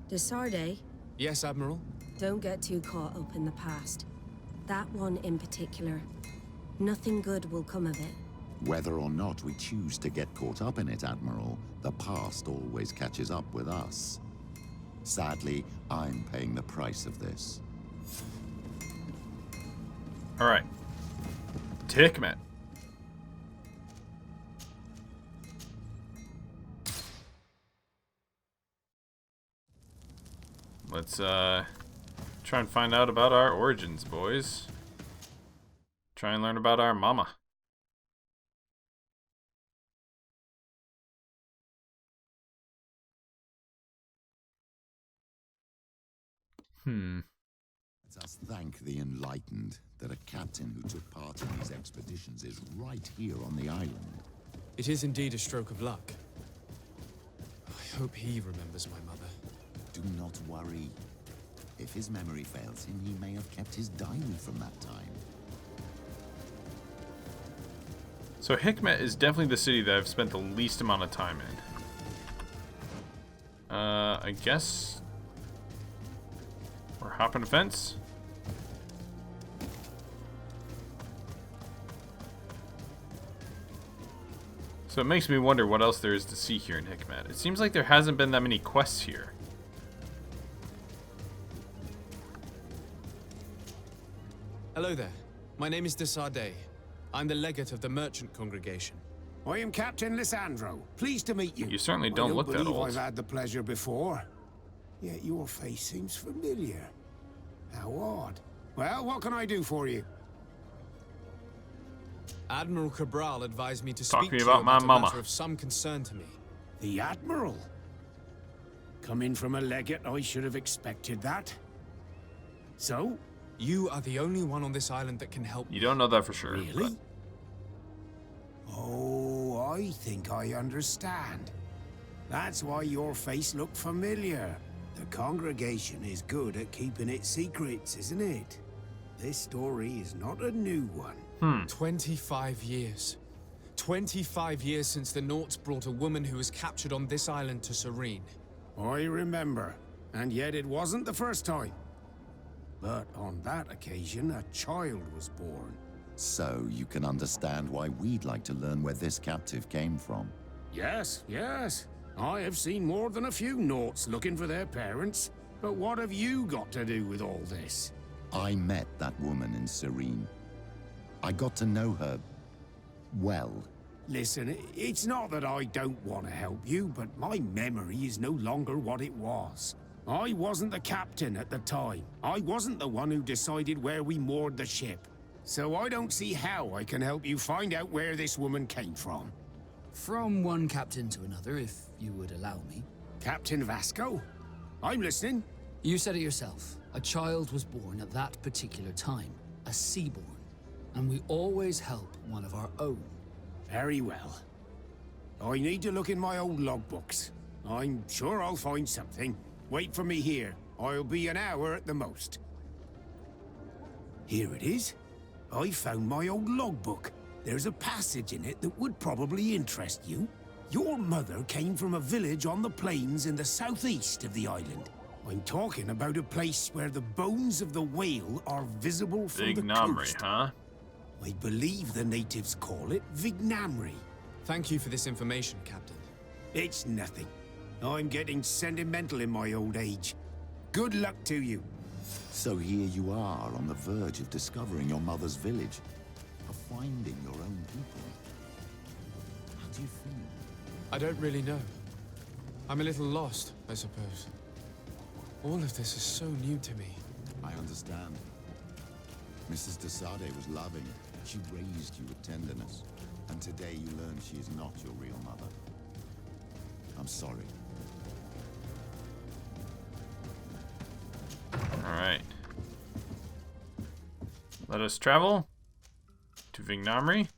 Desarde? Yes, Admiral? Don't get too caught up in the past. That one in particular. Nothing good will come of it. Whether or not we choose to get caught up in it, Admiral, the past always catches up with us. Sadly, I'm paying the price of this. Alright. Hikmet. Let's try and find out about our origins, boys. Try and learn about our mama. Let us thank the enlightened that a captain who took part in these expeditions is right here on the island. It is indeed a stroke of luck. I hope he remembers my mother. Do not worry. If his memory fails him, he may have kept his diary from that time. So Hikmet is definitely the city that I've spent the least amount of time in. I guess we're hopping a fence. So it makes me wonder what else there is to see here in Hikmet. It seems like there hasn't been that many quests here. Hello there. My name is Desarde. I'm the legate of the merchant congregation. I am Captain Lissandro. Pleased to meet you. You certainly don't look that old. I don't believe I've had the pleasure before. Yet your face seems familiar. How odd. Well, what can I do for you? Admiral Cabral advised me to Talk speak to me to you about my about a mama. matter of some concern to me. The Admiral? Coming from a legate, I should have expected that. So? You are the only one on this island that can help me. You don't know that for sure. Really? Oh, I think I understand. That's why your face looked familiar. The congregation is good at keeping its secrets, isn't it? This story is not a new one. 25 years. 25 years since the Nauts brought a woman who was captured on this island to Serene. I remember. And yet it wasn't the first time. But on that occasion, a child was born. So you can understand why we'd like to learn where this captive came from. Yes, yes. I have seen more than a few Nauts looking for their parents. But what have you got to do with all this? I met that woman in Serene. I got to know her well. Listen, it's not that I don't want to help you, but my memory is no longer what it was. I wasn't the captain at the time. I wasn't the one who decided where we moored the ship. So I don't see how I can help you find out where this woman came from. From one captain to another, if you would allow me. Captain Vasco? I'm listening. You said it yourself. A child was born at that particular time. A seaborn. And we always help one of our own. Very well. I need to look in my old logbooks. I'm sure I'll find something. Wait for me here. I'll be an hour at the most. Here it is. I found my old logbook. There's a passage in it that would probably interest you. Your mother came from a village on the plains in the southeast of the island. I'm talking about a place where the bones of the whale are visible from the coast. Huh? I believe the natives call it Vignamri. Thank you for this information, Captain. It's nothing. I'm getting sentimental in my old age. Good luck to you. So here you are on the verge of discovering your mother's village, of finding your own people. How do you feel? I don't really know. I'm a little lost, I suppose. All of this is so new to me. I understand. Mrs. de Sade was loving. She raised you with tenderness. And today you learn she is not your real mother. I'm sorry. Alright. Let us travel to Vignamri.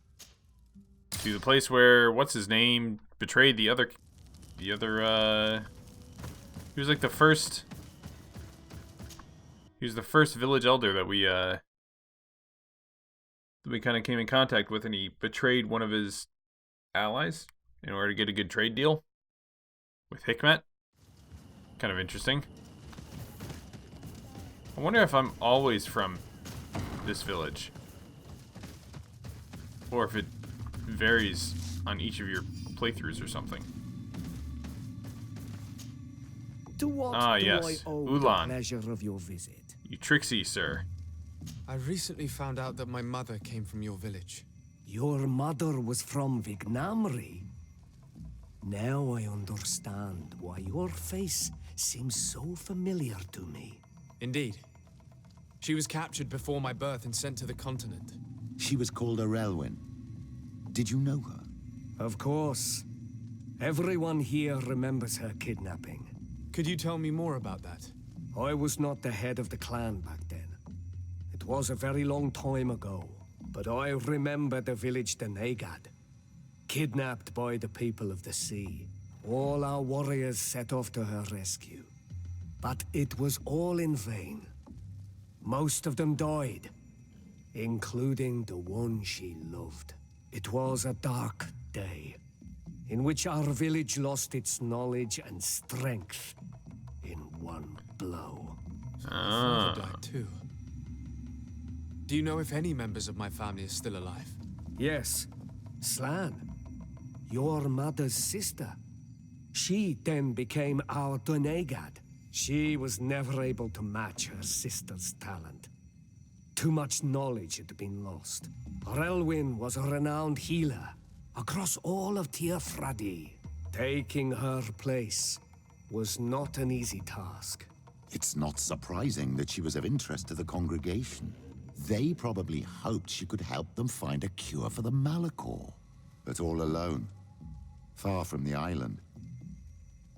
To the place where, what's his name, betrayed the other, he was like the first, he was the first village elder that we kind of came in contact with, and he betrayed one of his allies in order to get a good trade deal with Hikmet. Kind of interesting. I wonder if I'm always from this village, or if it varies on each of your playthroughs or something. To what do yes, I owe Ulan. the pleasure of your visit? You tricksy, sir. I recently found out that my mother came from your village. Your mother was from Vignamri. Now I understand why your face seems so familiar to me. Indeed. She was captured before my birth and sent to the continent. She was called Arelwyn. Did you know her? Of course. Everyone here remembers her kidnapping. Could you tell me more about that? I was not the head of the clan back then. It was a very long time ago, but I remember the village Denegad. Kidnapped by the people of the sea. All our warriors set off to her rescue. But it was all in vain. Most of them died, including the one she loved. It was a dark day, in which our village lost its knowledge and strength in one blow. My father died too. Do you know if any members of my family are still alive? Yes, Slan, your mother's sister. She then became our Donegad. She was never able to match her sister's talent. Too much knowledge had been lost. Arelwyn was a renowned healer across all of Teofradi. Taking her place was not an easy task. It's not surprising that she was of interest to the congregation. They probably hoped she could help them find a cure for the Malachor. But all alone, far from the island.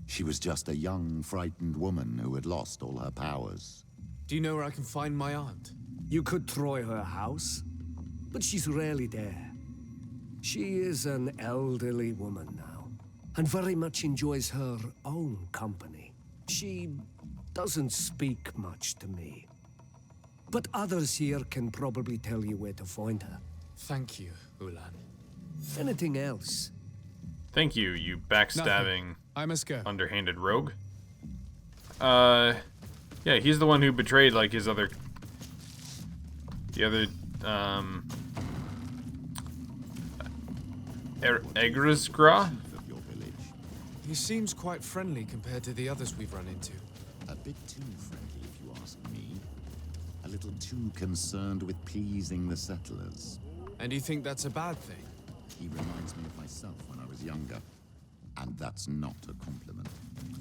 She was just a young, frightened woman who had lost all her powers. Do you know where I can find my aunt? You could try her house, but she's rarely there. She is an elderly woman now, and very much enjoys her own company. She doesn't speak much to me. But others here can probably tell you where to find her. Thank you, Ulan. Anything else? Thank you, you backstabbing, I must go. underhanded rogue. Yeah, he's the one who betrayed, like, the other, Egrisgra? He seems quite friendly compared to the others we've run into. A bit too friendly, if you ask me. A little too concerned with pleasing the settlers. And you think that's a bad thing? He reminds me of myself when I was younger. And that's not a compliment.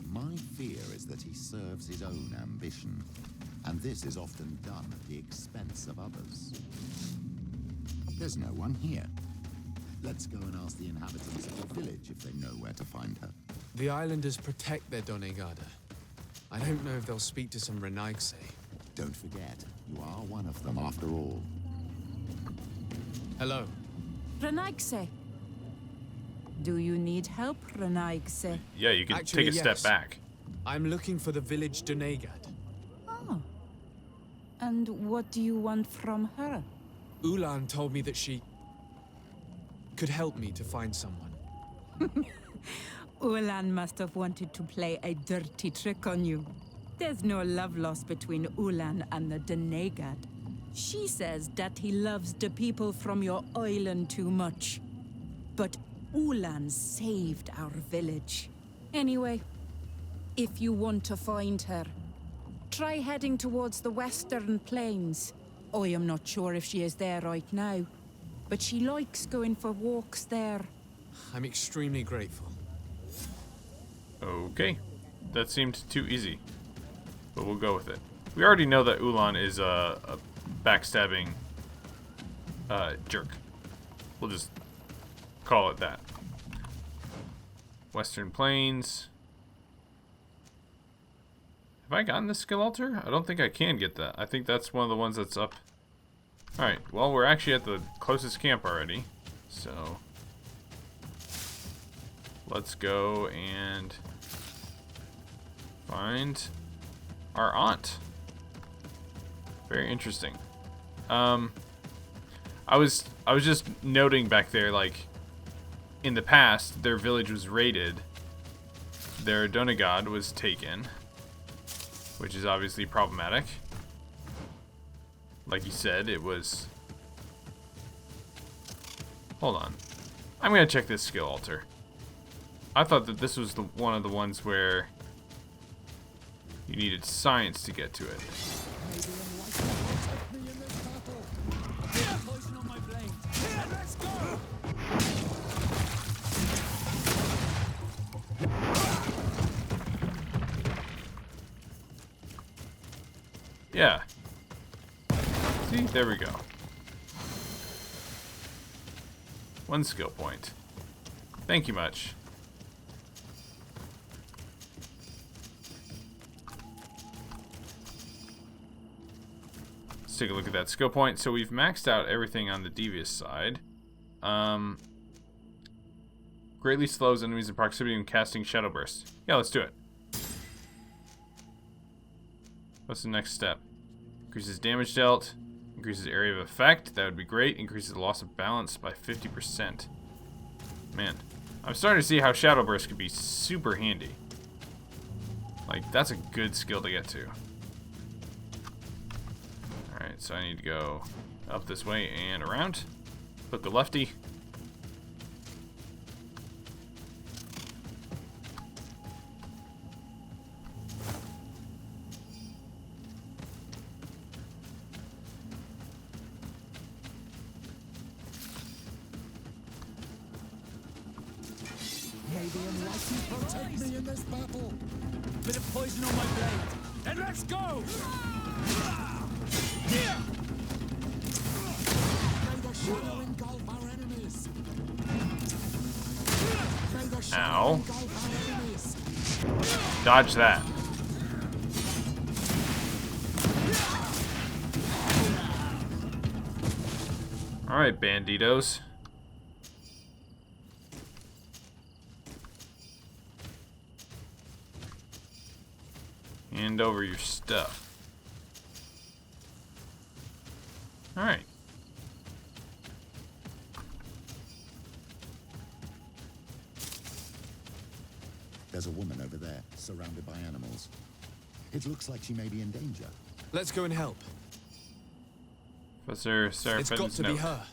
My fear is that he serves his own ambition. And this is often done at the expense of others. There's no one here. Let's go and ask the inhabitants of the village if they know where to find her. The islanders protect their Donegada. I don't know if they'll speak to some Renaigse. Don't forget, you are one of them after all. Hello. Renaigse. Do you need help, Renaigse? Yeah, you can Actually, take a step back. I'm looking for the village Donegad. Oh. And what do you want from her? Ulan told me that she could help me to find someone. Ulan must have wanted to play a dirty trick on you. There's no love lost between Ulan and the Donegad. She says that he loves the people from your island too much. But Ulan saved our village. Anyway, if you want to find her, try heading towards the western plains. I am not sure if she is there right now, but she likes going for walks there. I'm extremely grateful. Okay. That seemed too easy, but we'll go with it. We already know that Ulan is a backstabbing jerk. We'll just call it that. Western Plains. Have I gotten the skill altar? I don't think I can get that. I think that's one of the ones that's up. Alright, well, we're actually at the closest camp already. So, let's go and find our aunt. Very interesting. I was just noting back there, like, in the past, their village was raided. Their Donegad was taken, which is obviously problematic. Like you said, it was... Hold on. I'm gonna check this skill altar. I thought that this was one of the ones where you needed science to get to it. Yeah. See, there we go. One skill point. Thank you much. Let's take a look at that skill point. So we've maxed out everything on the devious side. Greatly slows enemies in proximity when casting Shadow Burst. Yeah, let's do it. What's the next step? Increases damage dealt. Increases area of effect. That would be great. Increases the loss of balance by 50%. Man, I'm starting to see how Shadow Burst could be super handy. Like, that's a good skill to get to. Alright, so I need to go up this way and around. Hook the lefty. May the enlightened protect me in this battle. Bit of poison on my blade. And let's go! May the shadow engulf our enemies. May the shadow engulf our enemies. Dodge that. Alright, banditos. Hand over your stuff. Alright. There's a woman over there, surrounded by animals. It looks like she may be in danger. Let's go and help. Professor It's got to be her.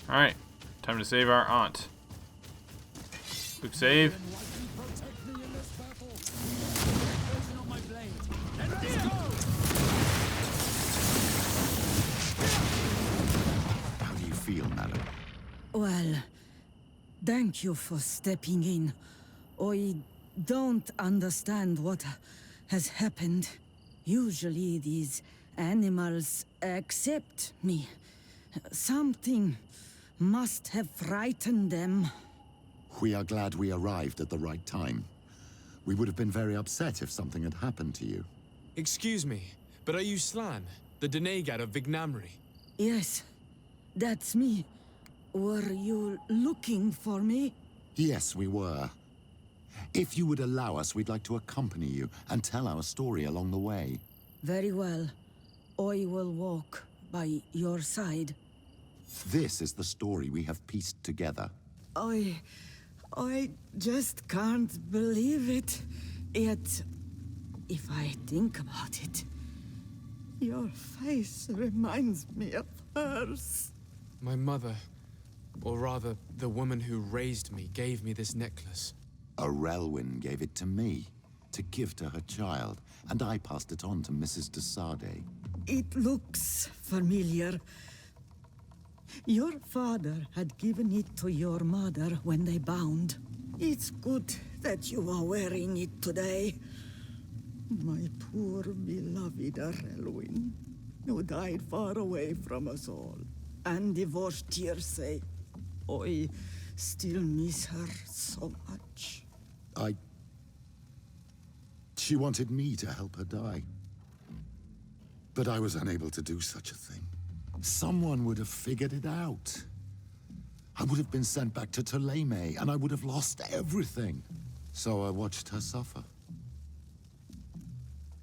Alright. Time to save our aunt. Quick save. How do you feel, madam? Well, thank you for stepping in. I don't understand what has happened. Usually these animals accept me. Something must have frightened them. We are glad we arrived at the right time. We would have been very upset if something had happened to you. Excuse me, but are you Slan, the Donegad of Vignamri? Yes, that's me. Were you looking for me? Yes, we were. If you would allow us, we'd like to accompany you and tell our story along the way. Very well. I will walk by your side. This is the story we have pieced together. I just can't believe it. Yet, if I think about it, your face reminds me of hers. My mother, Or rather, the woman who raised me gave me this necklace. A Relwyn gave it to me, to give to her child, and I passed it on to Mrs. de Sade. It looks familiar. Your father had given it to your mother when they bound. It's good that you are wearing it today. My poor beloved Relwyn, who died far away from us all, and divorced Tierce. I still miss her so much. She wanted me to help her die. But I was unable to do such a thing. Someone would have figured it out. I would have been sent back to Ptolemy, and I would have lost everything. So I watched her suffer.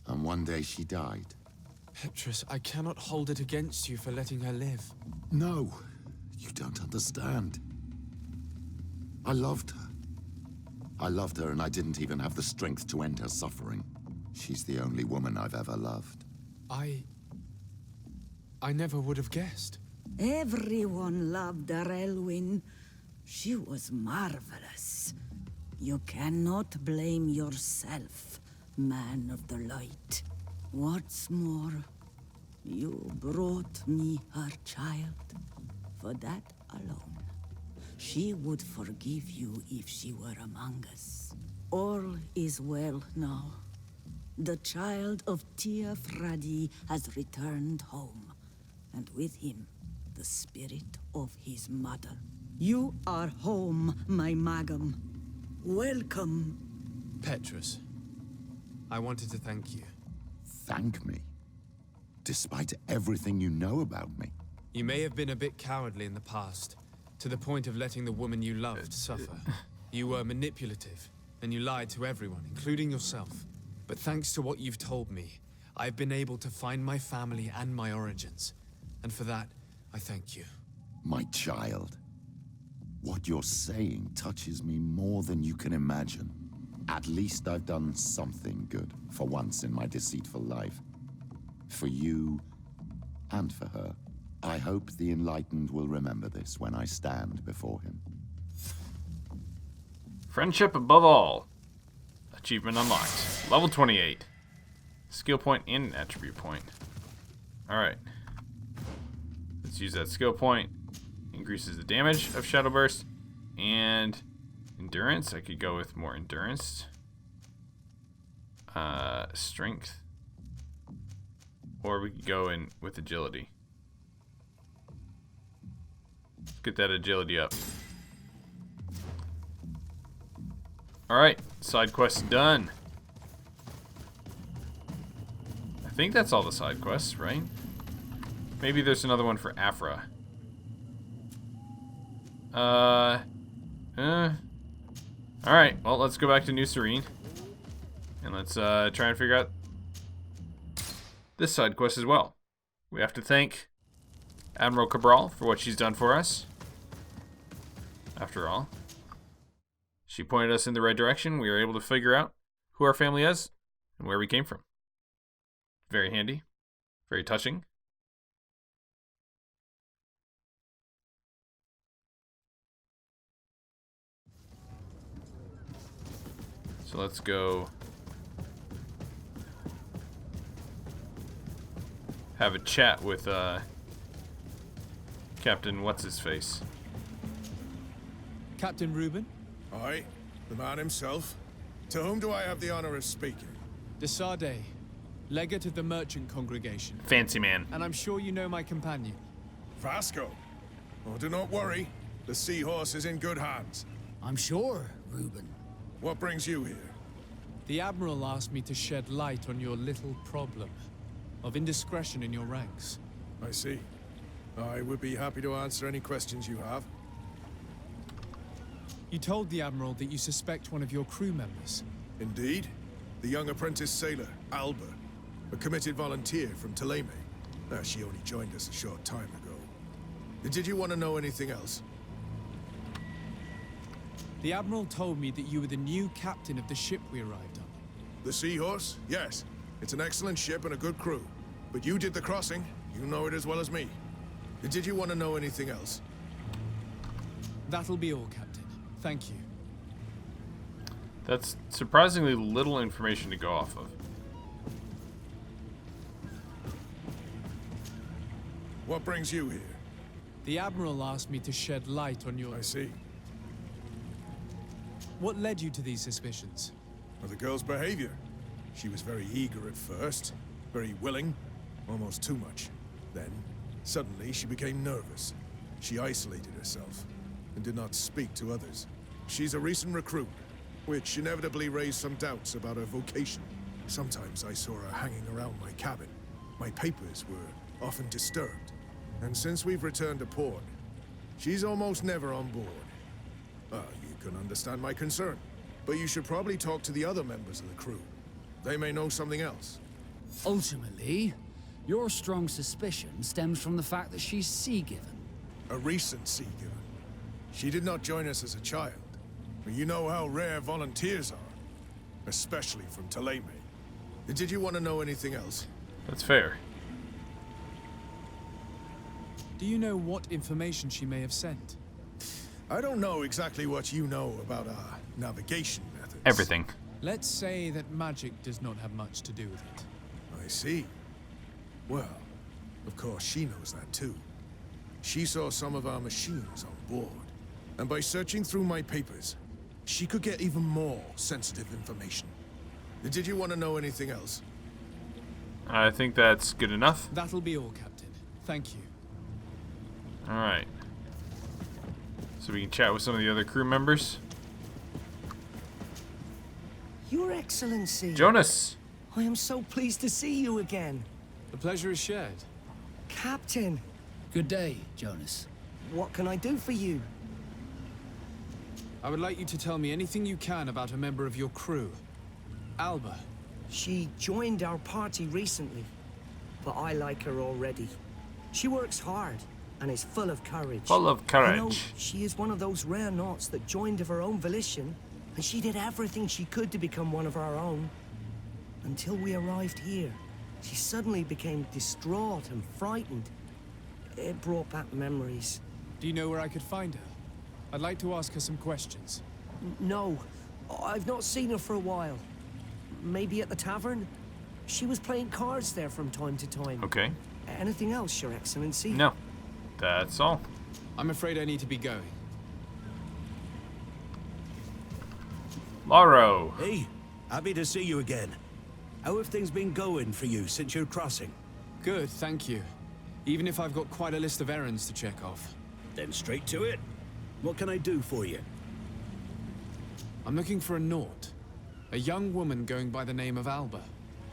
And one day she died. Petrus, I cannot hold it against you for letting her live. No, you don't understand. I loved her. I loved her, and I didn't even have the strength to end her suffering. She's the only woman I've ever loved. I never would have guessed. Everyone loved Relwyn. She was marvelous. You cannot blame yourself, man of the light. What's more, you brought me her child. For that alone, she would forgive you if she were among us. All is well now. The child of Tia Fradi has returned home, and with him, the spirit of his mother. You are home, my Magum. Welcome. Petrus, I wanted to thank you. Thank me? Despite everything you know about me? You may have been a bit cowardly in the past, to the point of letting the woman you loved suffer. You were manipulative, and you lied to everyone, including yourself. But thanks to what you've told me, I've been able to find my family and my origins. And for that, I thank you. My child. What you're saying touches me more than you can imagine. At least I've done something good, for once in my deceitful life. For you, and for her. I hope the Enlightened will remember this when I stand before him. Friendship above all. Achievement unlocked. Level 28. Skill point and an attribute point. Alright. Let's use that skill point. Increases the damage of Shadow Burst. And endurance. I could go with more endurance. Strength. Or we could go in with agility. Let's get that agility up. Alright, side quest done. I think that's all the side quests, right? Maybe there's another one for Afra. Alright, well, let's go back to New Serene. And let's try and figure out this side quest as well. We have to thank Admiral Cabral for what she's done for us. After all, she pointed us in the right direction. We were able to figure out who our family is and where we came from. Very handy. Very touching. So let's go have a chat with Captain What's-His-Face. Captain Reuben? Aye, the man himself. To whom do I have the honor of speaking? De Sade, legate of the merchant congregation. Fancy man. And I'm sure you know my companion. Vasco. Oh, do not worry. The seahorse is in good hands. I'm sure, Reuben. What brings you here? The Admiral asked me to shed light on your little problem of indiscretion in your ranks. I see. I would be happy to answer any questions you have. You told the Admiral that you suspect one of your crew members. Indeed. The young apprentice sailor, Alba. A committed volunteer from Ptolemy. She only joined us a short time ago. Did you want to know anything else? The Admiral told me that you were the new captain of the ship we arrived on. The Seahorse? Yes. It's an excellent ship and a good crew. But you did the crossing. You know it as well as me. Did you want to know anything else? That'll be all, Captain. Thank you. That's surprisingly little information to go off of. What brings you here? The Admiral asked me to shed light on your... I see. What led you to these suspicions? Well, the girl's behavior. She was very eager at first, very willing, almost too much. Then, suddenly, she became nervous. She isolated herself and did not speak to others. She's a recent recruit, which inevitably raised some doubts about her vocation. Sometimes I saw her hanging around my cabin. My papers were often disturbed. And since we've returned to port, she's almost never on board. You can understand my concern, but you should probably talk to the other members of the crew. They may know something else. Ultimately, your strong suspicion stems from the fact that she's sea-given. A recent sea-given. She did not join us as a child. But you know how rare volunteers are, especially from Taleme. Did you want to know anything else? That's fair. Do you know what information she may have sent? I don't know exactly what you know about our navigation methods. Everything. Let's say that magic does not have much to do with it. I see. Well, of course she knows that too. She saw some of our machines on board. And by searching through my papers, she could get even more sensitive information. Did you want to know anything else? I think that's good enough. That'll be all, Captain. Thank you. Alright. So we can chat with some of the other crew members. Your Excellency. Jonas! I am so pleased to see you again. The pleasure is shared. Captain. Good day, Jonas. What can I do for you? I would like you to tell me anything you can about a member of your crew. Alba. She joined our party recently, but I like her already. She works hard and is full of courage. Full of courage. You know, she is one of those rare knots that joined of her own volition, and she did everything she could to become one of our own. Until we arrived here, she suddenly became distraught and frightened. It brought back memories. Do you know where I could find her? I'd like to ask her some questions. No, I've not seen her for a while. Maybe at the tavern? She was playing cards there from time to time. Okay. Anything else, Your Excellency? No. That's all. I'm afraid I need to be going. Lauro. Hey, happy to see you again. How have things been going for you since your crossing? Good, thank you. Even if I've got quite a list of errands to check off. Then straight to it. What can I do for you? I'm looking for a Naut. A young woman going by the name of Alba.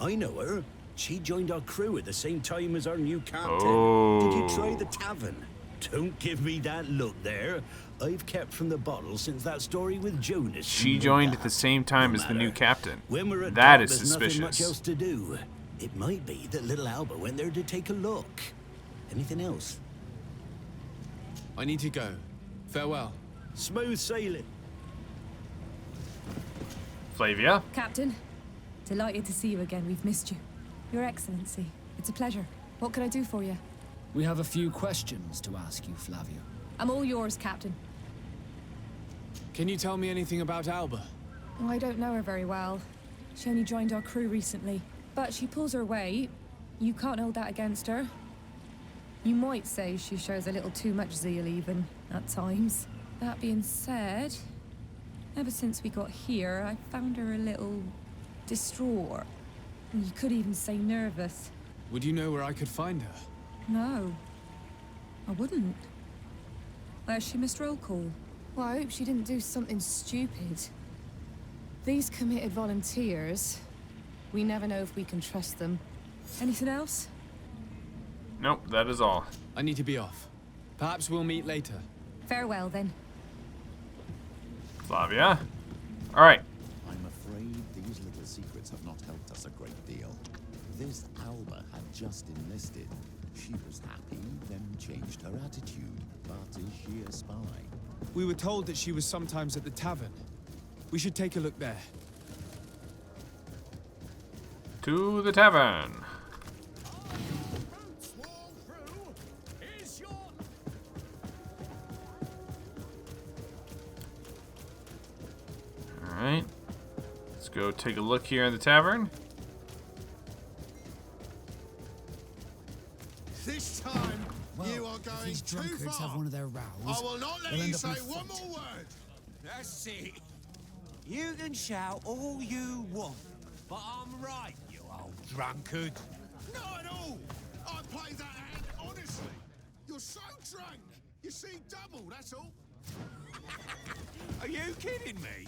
I know her. She joined our crew at the same time as our new captain. Oh. Did you try the tavern? Don't give me that look there. I've kept from the bottle since that story with Jonas. She joined at the same time as the new captain. When we're at That dock, is there's nothing much suspicious. else to do. It might be that little Alba went there to take a look. Anything else? I need to go. Farewell. Smooth sailing. Flavia? Captain, delighted to see you again. We've missed you. Your Excellency, it's a pleasure. What can I do for you? We have a few questions to ask you, Flavia. I'm all yours, Captain. Can you tell me anything about Alba? Oh, I don't know her very well. She only joined our crew recently. But she pulls her weight. You can't hold that against her. You might say she shows a little too much zeal even, at times. That being said, ever since we got here, I found her a little distraught. You could even say nervous. Would you know where I could find her? No, I wouldn't. Where's she missed roll call? Well, I hope she didn't do something stupid. These committed volunteers, we never know if we can trust them. Anything else? Nope, that is all. I need to be off. Perhaps we'll meet later. Farewell, then. Flavia? Alright. I'm afraid these little secrets have not helped us a great deal. This Alba had just enlisted. She was happy, then changed her attitude. But is she a spy? We were told that she was sometimes at the tavern. We should take a look there. To the tavern. Alright. Let's go take a look here in the tavern. This time, you are going these too drunkards far. have one of their rows, I will not let they'll you end up say in a one fight. more word. That's it. You can shout all you want, but I'm right, you old drunkard. Not at all. I played that hand honestly. You're so drunk. You see double, that's all. Are you kidding me?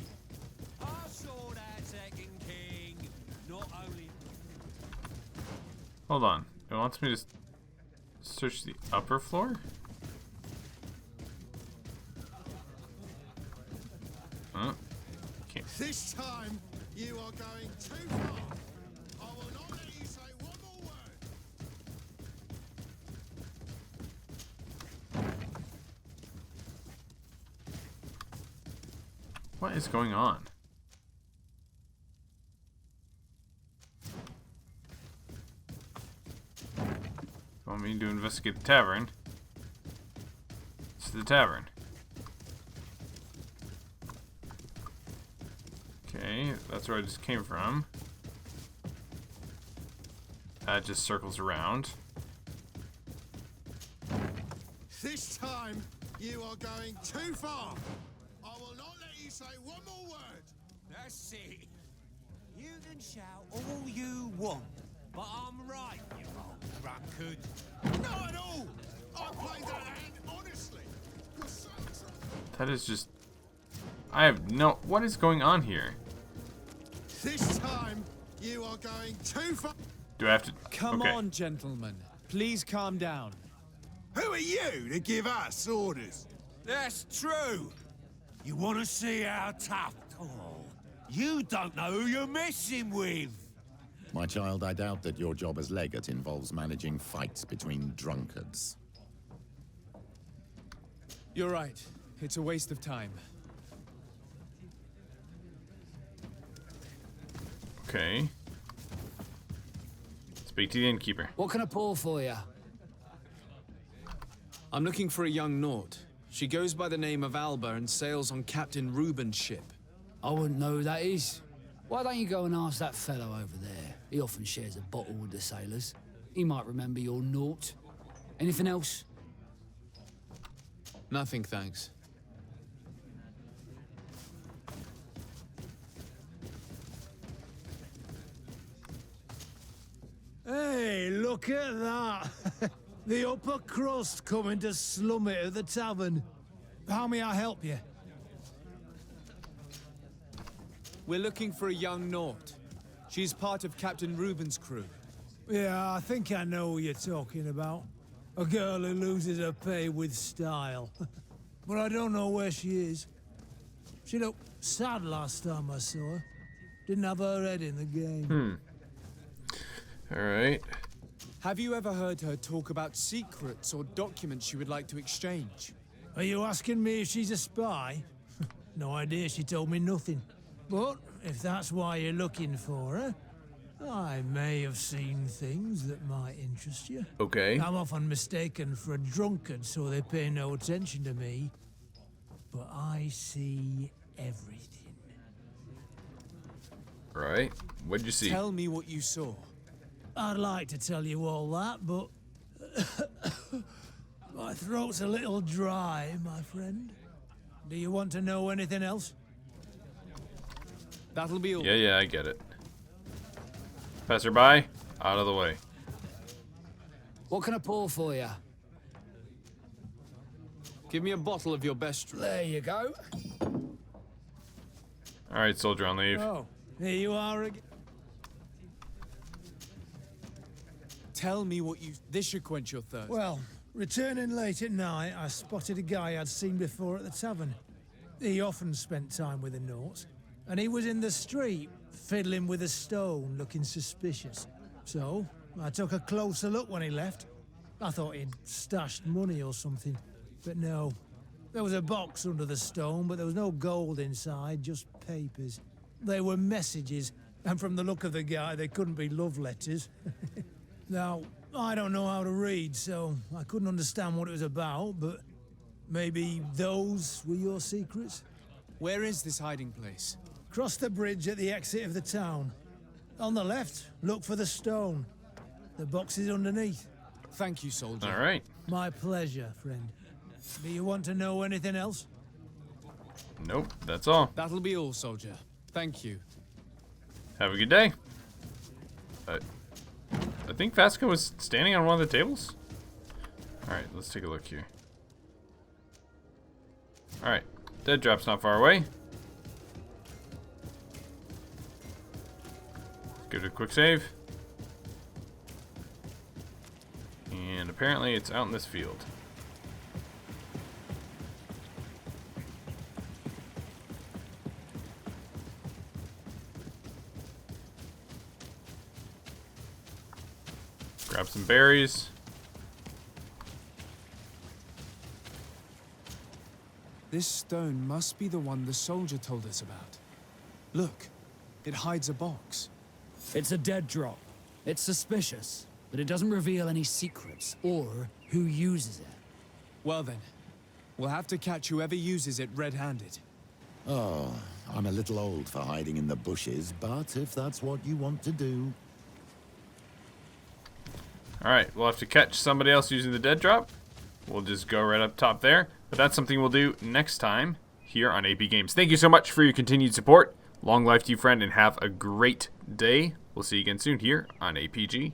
I saw that second king, not only... Hold on. It wants me to search the upper floor? Huh? Okay. This time, you are going too far. I will not let you say one more word. What is going on? Want me to investigate the tavern? It's the tavern. Okay, that's where I just came from. That just circles around. This time, you are going too far. I will not let you say one more word. That's it. You can shout all you want, but I'm right, you old drunkard. Not at all. I played that hand honestly. You're so drunk. That is just... I have no... What is going on here? This time, you are going too far. Do I have to... Come okay. on, gentlemen. Please calm down. Who are you to give us orders? That's true. You want to see how tough? Oh, you don't know who you're messing with. My child, I doubt that your job as legate involves managing fights between drunkards. You're right. It's a waste of time. Okay. Speak to the innkeeper. What can I pour for you? I'm looking for a young Naut. She goes by the name of Alba and sails on Captain Reuben's ship. I wouldn't know who that is. Why don't you go and ask that fellow over there? He often shares a bottle with the sailors. He might remember your Naut. Anything else? Nothing, thanks. Hey, look at that. The upper crust coming to slum it at the tavern. How may I help you? We're looking for a young Naut. She's part of Captain Reuben's crew. Yeah, I think I know what you're talking about. A girl who loses her pay with style. But I don't know where she is. She looked sad last time I saw her. Didn't have her head in the game. Alright. Have you ever heard her talk about secrets or documents she would like to exchange? Are you asking me if she's a spy? No idea, she told me nothing. But if that's why you're looking for her, I may have seen things that might interest you. Okay. I'm often mistaken for a drunkard, so they pay no attention to me. But I see everything. Right. What'd you see? Tell me what you saw. I'd like to tell you all that, but my throat's a little dry, my friend. Do you want to know anything else? That'll be all. Yeah, I get it. Passerby, out of the way. What can I pour for you? Give me a bottle of your best. There you go. Alright, soldier on leave. Oh, here you are again. Tell me what you... This should quench your thirst. Well, returning late at night, I spotted a guy I'd seen before at the tavern. He often spent time with the Nauts, and he was in the street, fiddling with a stone, looking suspicious. So, I took a closer look when he left. I thought he'd stashed money or something, but no. There was a box under the stone, but there was no gold inside, just papers. They were messages, and from the look of the guy, they couldn't be love letters. Now, I don't know how to read, so I couldn't understand what it was about, but maybe those were your secrets? Where is this hiding place? Cross the bridge at the exit of the town. On the left, look for the stone. The box is underneath. Thank you, soldier. All right. My pleasure, friend. Do you want to know anything else? Nope, that's all. That'll be all, soldier. Thank you. Have a good day. I think Vasco was standing on one of the tables. Alright, let's take a look here. Alright, dead drop's not far away. Let's give it a quick save. And apparently it's out in this field. Grab some berries. This stone must be the one the soldier told us about. Look, it hides a box. It's a dead drop. It's suspicious, but it doesn't reveal any secrets or who uses it. Well then, we'll have to catch whoever uses it red-handed. Oh, I'm a little old for hiding in the bushes, but if that's what you want to do... Alright, we'll have to catch somebody else using the dead drop. We'll just go right up top there. But that's something we'll do next time here on AP Games. Thank you so much for your continued support. Long life to you, friend, and have a great day. We'll see you again soon here on APG.